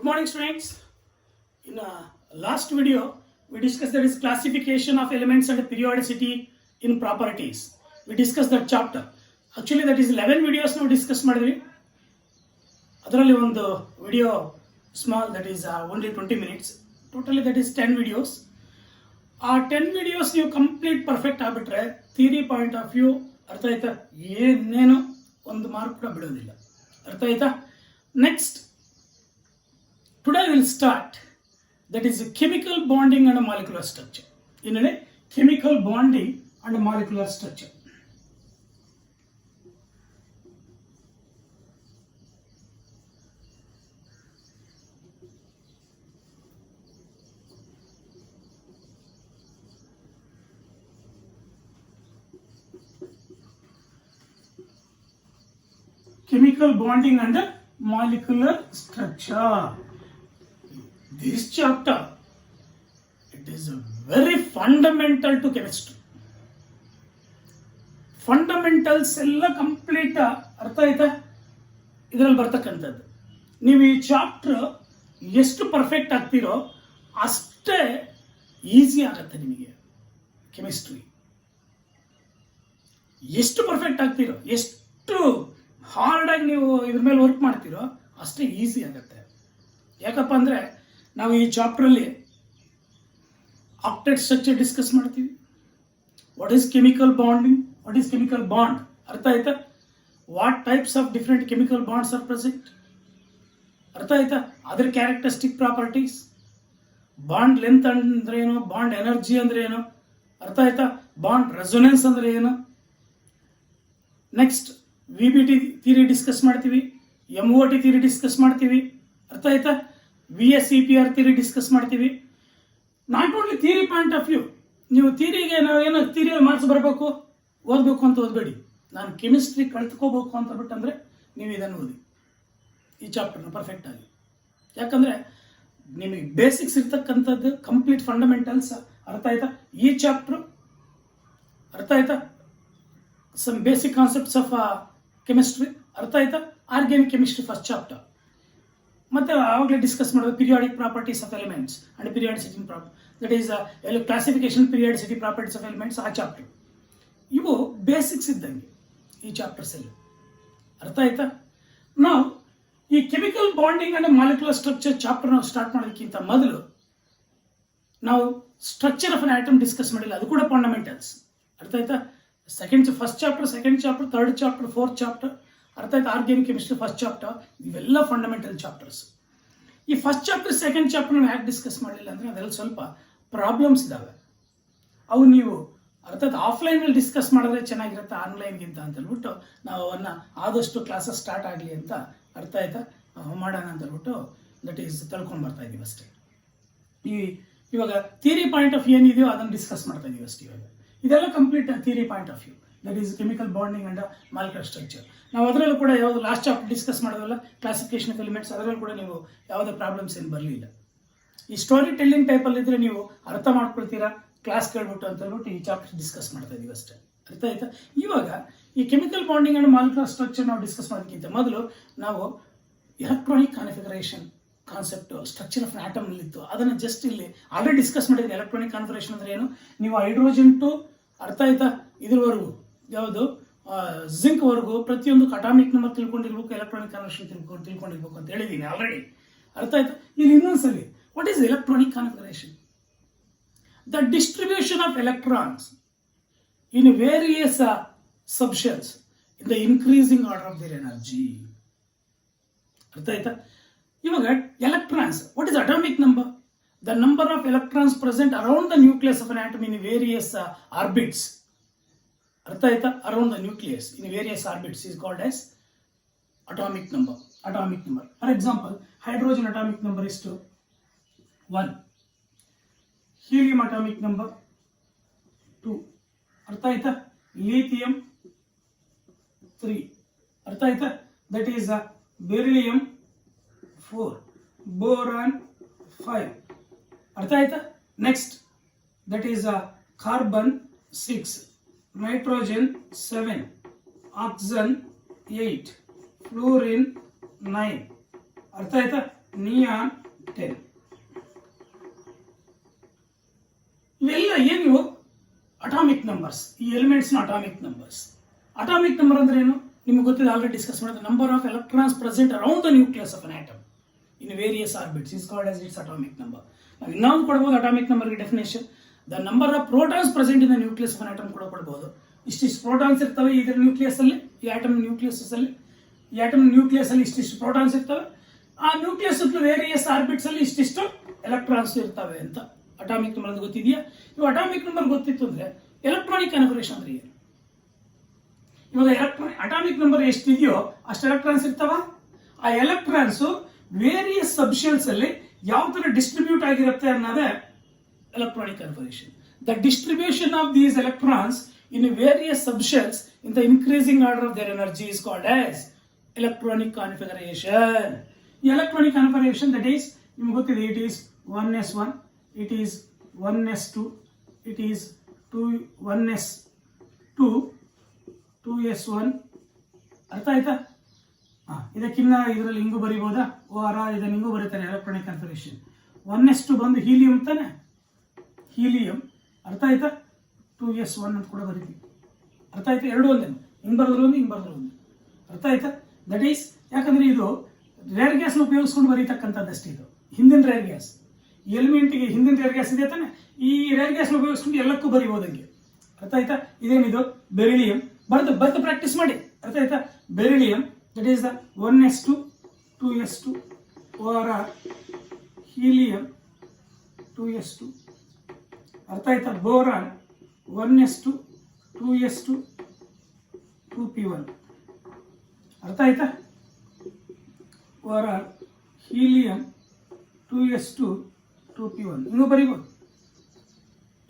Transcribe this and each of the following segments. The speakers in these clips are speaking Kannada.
morning, students. In last video we discussed that is classification of elements and periodicity in properties. We discussed that chapter. Actually that is 11 videos ನಾವು ಡಿಸ್ಕಸ್ ಮಾಡಿದ್ವಿ. ಅದರಲ್ಲಿ ಒಂದು video small, that is only 20 minutes. Totally that is 10 videos. ಆ 10 videos ನೀವು ಕಂಪ್ಲೀಟ್ ಪರ್ಫೆಕ್ಟ್ ಆಗಿಬಿಟ್ರೆ ಥಿಯರಿ ಪಾಯಿಂಟ್ ಆಫ್ ವ್ಯೂ ಅರ್ಥ ಆಯ್ತಾ, ಏನೇನು ಒಂದು ಮಾರ್ಕ್ ಕೂಡ ಬಿಡೋದಿಲ್ಲ. ಅರ್ಥ ಆಯ್ತಾ? Next today we will start, that is chemical bonding and molecular structure. In chemical bonding and molecular structure. Chemical bonding and molecular structure. This chapter, it is very fundamental to chemistry. Fundamentals ಎಲ್ಲ ಕಂಪ್ಲೀಟ್ ಅರ್ಥ ಆಯ್ತಾ ಇದರಲ್ಲಿ ಬರ್ತಕ್ಕಂಥದ್ದು. ನೀವು ಈ ಚಾಪ್ಟರ್ ಎಷ್ಟು ಪರ್ಫೆಕ್ಟ್ ಆಗ್ತೀರೋ ಅಷ್ಟೇ ಈಸಿ ಆಗುತ್ತೆ ನಿಮಗೆ ಕೆಮಿಸ್ಟ್ರಿ. ಎಷ್ಟು ಪರ್ಫೆಕ್ಟ್ ಆಗ್ತೀರೋ, ಎಷ್ಟು ಹಾರ್ಡಾಗಿ ನೀವು ಇದ್ರ ಮೇಲೆ ವರ್ಕ್ ಮಾಡ್ತೀರೋ ಅಷ್ಟೇ ಈಸಿ ಆಗುತ್ತೆ. ಯಾಕಪ್ಪ ಅಂದರೆ ನಾವು ಈ ಚಾಪ್ಟ್ರಲ್ಲಿ ಆಕ್ಟೇಟ್ ಸ್ಟ್ರಕ್ಚರ್ ಡಿಸ್ಕಸ್ ಮಾಡ್ತೀವಿ. What is chemical bonding, what is chemical bond, ಅರ್ಥ ಆಯ್ತಾ? What types of different chemical bonds are present, ಅರ್ಥ ಆಯ್ತಾ? ಅದರ ಕ್ಯಾರೆಕ್ಟರಿಸ್ಟಿಕ್ ಪ್ರಾಪರ್ಟೀಸ್, ಬಾಂಡ್ ಲೆಂತ್ ಅಂದ್ರೆ ಏನು, ಬಾಂಡ್ ಎನರ್ಜಿ ಅಂದ್ರೆ ಏನು, ಅರ್ಥ ಆಯ್ತಾ? ಬಾಂಡ್ ರೆಸೊನೆನ್ಸ್ ಅಂದ್ರೆ ಏನು. ನೆಕ್ಸ್ಟ್ VBT ಥಿಯರಿ ಡಿಸ್ಕಸ್ ಮಾಡ್ತೀವಿ, MOT ಥಿಯರಿ ಡಿಸ್ಕಸ್ ಮಾಡ್ತೀವಿ, ಅರ್ಥ ಆಯ್ತಾ? VSEPR ಥಿಯರಿ ಡಿಸ್ಕಸ್ ಮಾಡ್ತೀವಿ. Not only theory point of view. ನೀವು ಥಿಯರಿಗೆ ನಾವು ಏನೋ ಥಿಯರಿಯಲ್ಲಿ ಮಾರ್ಕ್ಸ್ ಬರಬೇಕು, ಓದಬೇಕು ಅಂತ ಓದಬೇಡಿ. ನಾನು ಕೆಮಿಸ್ಟ್ರಿ ಕಲ್ತ್ಕೋಬೇಕು ಅಂತ ಬಿಟ್ಟಂದ್ರೆ ನೀವು ಇದನ್ನು ಓದಿ, ಈ ಚಾಪ್ಟರ್ನ ಪರ್ಫೆಕ್ಟ್ ಆಗಿ. ಯಾಕಂದರೆ ನಿಮಗೆ ಬೇಸಿಕ್ಸ್ ಇರ್ತಕ್ಕಂಥದ್ದು ಕಂಪ್ಲೀಟ್ ಫಂಡಮೆಂಟಲ್ಸ್, ಅರ್ಥ ಆಯ್ತಾ? ಈ ಚಾಪ್ಟ್ರು ಅರ್ಥ ಆಯ್ತಾ? Some basic concepts of chemistry, ಅರ್ಥ ಆಯ್ತಾ? Organic chemistry first chapter. ಮತ್ತೆ ಆವಾಗಲೇ ಡಿಸ್ಕಸ್ ಮಾಡೋದು periodic properties of elements and periodicity that is classification periodicity properties of elements, ಆ ಚಾಪ್ಟರ್. ಇವು ಬೇಸಿಕ್ಸ್ ಇದ್ದಂಗೆ ಈ ಚಾಪ್ಟರ್ಸ್ ಅಲ್ಲಿ, ಅರ್ಥ ಆಯ್ತಾ? ನಾವು ಈ chemical bonding and molecular structure chapter ನಾವು ಸ್ಟಾರ್ಟ್ ಮಾಡೋದಕ್ಕಿಂತ ಮೊದಲು ನಾವು structure of an atom discuss ಮಾಡಿಲ್ಲ, ಅದು ಕೂಡ ಫಂಡಮೆಂಟಲ್ಸ್, ಅರ್ಥ ಆಯ್ತಾ? First chapter, second chapter, third chapter, fourth chapter, ಅರ್ಥ ಆಯ್ತು? ಆರ್ಗ್ಯಾನಿಕ್ ಕೆಮಿಸ್ಟ್ರಿ ಫಸ್ಟ್ ಚಾಪ್ಟರ್, ಇವೆಲ್ಲ ಫಂಡಮೆಂಟಲ್ ಚಾಪ್ಟರ್ಸ್. ಈ ಫಸ್ಟ್ ಚಾಪ್ಟರ್ ಸೆಕೆಂಡ್ ಚಾಪ್ಟರ್ ನಾವು ಯಾಕೆ ಡಿಸ್ಕಸ್ ಮಾಡಲಿಲ್ಲ ಅಂದರೆ ಅದರಲ್ಲಿ ಸ್ವಲ್ಪ ಪ್ರಾಬ್ಲಮ್ಸ್ ಇದ್ದಾವೆ. ಅವು ನೀವು ಅರ್ಥ ಆಯ್ತು ಆಫ್ಲೈನಲ್ಲಿ ಡಿಸ್ಕಸ್ ಮಾಡಿದ್ರೆ ಚೆನ್ನಾಗಿರುತ್ತೆ ಆನ್ಲೈನ್ಗಿಂತ ಅಂತ ಹೇಳ್ಬಿಟ್ಟು ನಾವು ಅವನ್ನ ಆದಷ್ಟು ಕ್ಲಾಸಸ್ ಸ್ಟಾರ್ಟ್ ಆಗಲಿ ಅಂತ, ಅರ್ಥ ಆಯ್ತಾ, ಮಾಡೋಣ ಅಂತ ಹೇಳ್ಬಿಟ್ಟು ದಟ್ ಈಸ್ ತಿಳ್ಕೊಂಡು ಬರ್ತಾ ಇದ್ದೀವಿ ಅಷ್ಟೇ. ಇವಾಗ ಥಿಯರಿ ಪಾಯಿಂಟ್ ಆಫ್ ಏನಿದೆಯೋ ಅದನ್ನು ಡಿಸ್ಕಸ್ ಮಾಡ್ತಾ ಇದ್ದೀವಿ ಅಷ್ಟೇ. ಇವಾಗ ಇದೆಲ್ಲ complete theory point of view, that is chemical bonding and molecular structure. ನಾವು ಅದರಲ್ಲೂ ಕೂಡ ಯಾವುದು ಲಾಸ್ಟ್ ಚಾಪ್ಟರ್ ಡಿಸ್ಕಸ್ ಮಾಡೋದಲ್ಲ ಕ್ಲಾಸಿಫಿಕೇಶನ್ ಆಫ್ ಎಲಿಮೆಂಟ್ಸ್, ಅದರಲ್ಲೂ ಕೂಡ ನೀವು ಯಾವುದೇ ಪ್ರಾಬ್ಲಮ್ಸ್ ಏನು ಬರಲಿಲ್ಲ. ಈ ಸ್ಟೋರಿ ಟೆಲ್ಲಿಂಗ್ ಟೈಪಲ್ಲಿ ಇದ್ರೆ ನೀವು ಅರ್ಥ ಮಾಡ್ಕೊಳ್ತೀರಾ, ಕ್ಲಾಸ್ ಕೇಳ್ಬಿಟ್ಟು ಅಂತ ಹೇಳ್ಬಿಟ್ಟು ಈ ಚಾಪ್ಟರ್ ಡಿಸ್ಕಸ್ ಮಾಡ್ತಾ ಇದೀವಿ ಅಷ್ಟೇ, ಅರ್ಥ ಆಯ್ತಾ? ಇವಾಗ ಈ chemical bonding and molecular structure ನಾವು ಡಿಸ್ಕಸ್ ಮಾಡೋದಕ್ಕಿಂತ ಮೊದಲು ನಾವು electronic configuration concept structure of atom ಇತ್ತು, ಅದನ್ನು ಜಸ್ಟ್ ಇಲ್ಲಿ ಆಲ್ರೆಡಿ ಡಿಸ್ಕಸ್ ಮಾಡಿದ್ರೆ. ಎಲೆಕ್ಟ್ರಾನಿಕ್ ಕಾನ್ಫಿಗರೇಷನ್ ಅಂದ್ರೆ ಏನು, ನೀವು ಹೈಡ್ರೋಜನ್ ಟು ಅರ್ಥ ಆಯ್ತಾ ಇದ್ರವರೆಗೂ ಯಾವುದು ಜಿಂಕ್ ವರೆಗೂ ಪ್ರತಿಯೊಂದು ಅಟಾಮಿಕ್ ನಂಬರ್ ತಿಳ್ಕೊಂಡಿರ್ಬೇಕು, ಎಲೆಕ್ಟ್ರಾನಿಕ್ ಕಾನ್ಫಿಗರೇಷನ್ ತಿಳ್ಕೊಂಡಿರ್ಬೇಕು ಅಂತ ಹೇಳಿದ್ದೀನಿ ಆಲ್ರೆಡಿ, ಅರ್ಥ ಆಯ್ತಾ? ಇಲ್ಲಿ ಇನ್ನೊಂದ್ಸಲಿ, what is electronic configuration? The distribution of electrons in various subshells in the increasing order of their energy, ಅರ್ಥ ಆಯ್ತಾ? ಇವಾಗ electrons, what is atomic number? The number of electrons present around the nucleus of an atom in various orbits, ಅರ್ಥ ಆಯ್ತಾ? around the nucleus in various orbits is called as atomic number. Atomic number, for example, hydrogen atomic number is 1, helium atomic number 2, ಅರ್ಥ ಆಯ್ತಾ? lithium 3, ಅರ್ಥ ಆಯ್ತಾ? that is beryllium 4, boron 5, ಅರ್ಥ ಆಯ್ತಾ? Next that is carbon 6, nitrogen 7, oxygen 8, fluorine 9, ಅರ್ಥ ಆಯ್ತಾ? Neon depends on atomic numbers. Atomic number ಅಂದ್ರೆ ಏನು ನಿಮ್ಗೆ ಗೊತ್ತಿದೆ, ಆಲ್ರೆಡಿ ಡಿಸ್ಕಸ್ ಮಾಡಿದ. Number of electrons present around the nucleus of an atom in various orbits is called as it's atomic number. ನಾವು ಇನ್ನೊಂದು ಕೊಡ್ಬೋದು ಅಟಾಮಿಕ್ ನಂಬರ್ಗೆ definition, the number of protons present in the nucleus of an atom ಕೂಡ ಕೊಡ್ಬೋದು. ಇಷ್ಟಿಷ್ಟು ಪ್ರೋಟಾನ್ಸ್ ಇರ್ತವೆ ಇದರ ನ್ಯೂಕ್ಲಿಯಸ್ ಅಲ್ಲಿ, ಈ ಆಟಮ್ ನ್ಯೂಕ್ಲಿಯಸ್ ಅಲ್ಲಿ, ಈ ಆಟಮ್ ನ್ಯೂಕ್ಲಿಯಸ್ ಅಲ್ಲಿ ಇಷ್ಟಿಷ್ಟು ಪ್ರೋಟಾನ್ಸ್ ಇರ್ತವೆ, ಆ ನ್ಯೂಕ್ಲಿಯಸ್ ವೇರಿಯಸ್ ಆರ್ಬಿಟ್ಸ್ ಅಲ್ಲಿ ಇಷ್ಟಿಷ್ಟು ಎಲೆಕ್ಟ್ರಾನ್ಸ್ ಇರ್ತವೆ ಅಂತ ಅಟಾಮಿಕ್ ನಂಬರ್ ಅಂತ ಗೊತ್ತಿದೆಯಾ? ಇವು ಅಟಾಮಿಕ್ ನಂಬರ್ ಗೊತ್ತಿತ್ತು ಅಂದ್ರೆ ಎಲೆಕ್ಟ್ರಾನಿಕ್ ಕನ್ಫಿಗರೇಷನ್ ಅಂದ್ರೆ ಏನು? ಇವಾಗ ಅಟಾಮಿಕ್ ನಂಬರ್ ಎಷ್ಟಿದೆಯೋ ಅಷ್ಟು ಎಲೆಕ್ಟ್ರಾನ್ಸ್ ಇರ್ತಾವ. ಆ ಎಲೆಕ್ಟ್ರಾನ್ಸ್ ವೇರಿಯಸ್ ಸಬ್ಶೆಲ್ಸ್ ಅಲ್ಲಿ ಯಾವ ತರ ಡಿಸ್ಟ್ರಿಬ್ಯೂಟ್ ಆಗಿರುತ್ತೆ ಅನ್ನೋದೇ electronic configuration. The distribution of these electrons in various subshells in the increasing order of their energy is called as electronic configuration. Electronic configuration, that is, you go to it is 1s1, it is 1s2, it is 1s2, 2s1. ಅರ್ಥ ಆಯ್ತಾ? ಇದಕ್ಕಿನ್ನ ಇದರಲ್ಲಿ ಹಿಂಗೂ ಬರೀಬೋದಾ? ಇದನ್ನು ಹಿಂಗೂ ಬರೀತಾರೆ ಎಲೆಕ್ಟ್ರಾನಿಕ್ ಕನ್ಫಿಗರೇಷನ್. 1s2 ಬಂದು ಹೀಲಿಯಂ ತಾನೆ, ಹೀಲಿಯಂ. ಅರ್ಥ ಆಯ್ತಾ? 2s1 ಅಂತ ಕೂಡ ಬರೀತೀವಿ. ಅರ್ಥ ಆಯ್ತಾ? ಎರಡು ಒಂದೇ, ಹಿಂಗೆ ಬರೆದ್ರು ಒಂದು, ಹಿಂಗೆ ಬರೆದ್ರು ಒಂದು. ಅರ್ಥ ಆಯ್ತಾ? ದಟ್ ಈಸ್, ಯಾಕಂದ್ರೆ ಇದು ರೇರ್ ಗ್ಯಾಸ್ನ ಉಪಯೋಗಿಸ್ಕೊಂಡು ಬರೀತಕ್ಕಂಥದ್ದಷ್ಟೇ. ಇದು ಹಿಂದಿನ ರೇರ್ ಗ್ಯಾಸ್, ಎಲಿಮೆಂಟ್ಗೆ ಹಿಂದಿನ ರೇರ್ ಗ್ಯಾಸ್ ಇದೆ ತಾನೆ, ಈ ರೇರ್ ಗ್ಯಾಸ್ನ ಉಪಯೋಗಿಸ್ಕೊಂಡು ಎಲ್ಲಕ್ಕೂ ಬರೀಬೋದಂಗೆ. ಅರ್ಥ ಆಯ್ತಾ? ಇದೇನಿದು ಬೆರಿಲಿಯಂ, ಬರ್ದು ಪ್ರಾಕ್ಟೀಸ್ ಮಾಡಿ. ಅರ್ಥ ಆಯ್ತಾ? Beryllium, that is the 1s2, 2s2, or helium 2s2. ಅರ್ಥ ಆಯ್ತಾ? Boron 1s2, 2s2, 2p1. ಅರ್ಥ ಆಯ್ತಾ? or helium 2s2, 2p1. ಹಿಂಗೂ ಬರಿಬೋದು,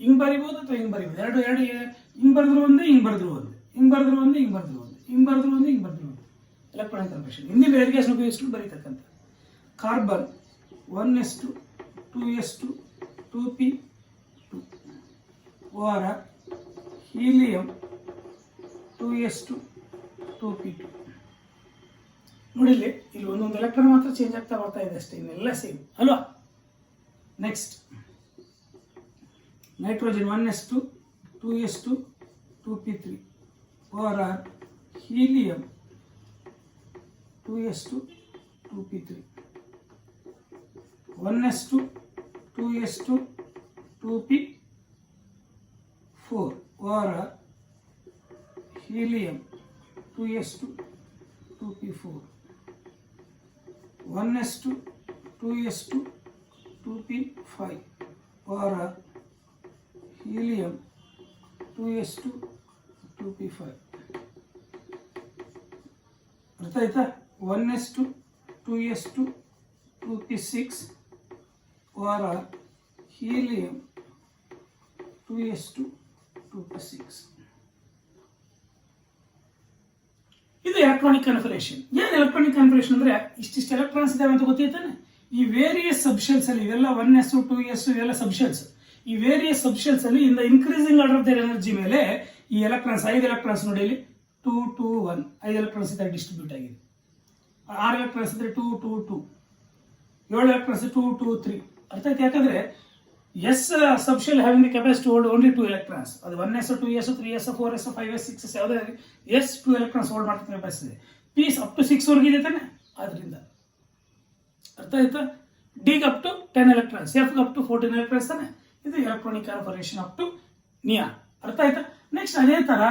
ಹಿಂಗೆ ಬರಿಬೋದು ಅಥವಾ ಹಿಂಗೆ ಬರಿಬೋದು. ಎರಡು ಹಿಂಗೆ ಬರೆದ್ರು ಒಂದೇ, ಹಿಂಗೆ ಬರೆದ್ರು ಒಂದೇ, ಹಿಂಗೆ ಬರೆದ್ರು ಒಂದೇ, ಹಿಂಗೆ ಬರೆದ್ರು ಒಂದೇ, ಹಿಂಗೆ ಬರೆದ್ರು ಒಂದೇ, ಹಿಂಗೆ ಬರೆದ್ರು ಒಂದೇ. ಎಲೆಕ್ಟ್ರಾನಿಕ್ ಕನ್ಫಿಗರೇಷನ್ ಹಿಂದಿನ ರೇರ್ ಗ್ಯಾಸ್ನ ಉಪಯೋಗಿಸ್ಕೊಂಡು ಬರೀತಕ್ಕಂಥ. Carbon 1s2, 2s2, 2p2, or helium 2s2, 2p2. ನೋಡಿಲ್ಲಿ ಇಲ್ಲಿ ಒಂದೊಂದು ಎಲೆಕ್ಟ್ರಾನ್ ಮಾತ್ರ ಚೇಂಜ್ ಆಗ್ತಾ ಬರ್ತಾ ಇದೆ ಅಷ್ಟೇ, ಇನ್ನೆಲ್ಲ ಸೇಮ್ ಅಲ್ವಾ? Next nitrogen 1s2, 2s2, 2p3, or helium 2s2, 2p3. 1s2, 2s2, 2p4, or helium 2s2, 2p4. 1s2, 2s2, 2p5, or helium 2s2, 2p5. ಅರ್ಥ ಆಯ್ತಾ? 1s2, 2s2, 2p6, or helium 2s2, 2p6. ಇದು ಎಲೆಕ್ಟ್ರಾನಿಕ್ ಕನ್ಫಿಗರೇಷನ್. ಏನು ಎಲೆಕ್ಟ್ರಾನಿಕ್ ಕನ್ಫಿಗರೇಷನ್ ಅಂದ್ರೆ ಇಷ್ಟಿಷ್ಟು ಎಲೆಕ್ಟ್ರಾನ್ಸ್ ಇದಾವೆ ಅಂತ ಗೊತ್ತಿರ್ತಾನೆ. ಈ ವೇರಿಯಸ್ ಸಬ್ಶೆಲ್ಸ್ ಅಲ್ಲಿ ಇವೆಲ್ಲ 1s, 2s ಇವೆಲ್ಲ ಸಬ್ಶೆಲ್ಸ್. ಈ ವೇರಿಯಸ್ ಸಬ್ಶೆಲ್ಸ್ ಅಲ್ಲಿ ಇನ್ the increasing order of their energy ಮೇಲೆ ಈ ಎಲೆಕ್ಟ್ರಾನ್ಸ್ 5 ಎಲೆಕ್ಟ್ರಾನ್ಸ್ ನೋಡಿ ಇಲ್ಲಿ 2, 2, 1 5 ಎಲೆಕ್ಟ್ರಾನ್ಸ್ ಇದ್ದಾರೆ ಡಿಸ್ಟ್ರಿಬ್ಯೂಟ್ ಆಗಿದೆ. 6 ಎಲೆಕ್ಟ್ರಾನ್ಸ್ ಇದ್ರೆ 2, 2, 2, 7 ಎಲೆಕ್ಟ್ರಾನ್ಸ್ 2, 2, 3. ಅರ್ಥ ಆಯ್ತು? ಯಾಕಂದ್ರೆ S subshell having the capacity hold only 2 electrons. ಅದು 1s, 2s, 3s, 4s, 5s, 6s ಯಾವುದೇ ಎಸ್ 2 ಎಲೆಕ್ಟ್ರಾನ್ಸ್ ಹೋಲ್ಡ್ ಮಾಡ್ತಾರೆ ಕೆಪಾಸಿಟಿ. ಪೀಸ್ ಅಪ್ ಟು 6 ವರೆಗೆ ಇದೆ ತಾನೆ, ಆದ್ರಿಂದ ಅರ್ಥ ಆಯ್ತಾ? Dig up to 10 electrons, F up to 14 electrons ತಾನೆ. ಇದು electronic configuration up to neon. ಅರ್ಥ ಆಯ್ತಾ? ನೆಕ್ಸ್ಟ್ ಅದೇ ತರ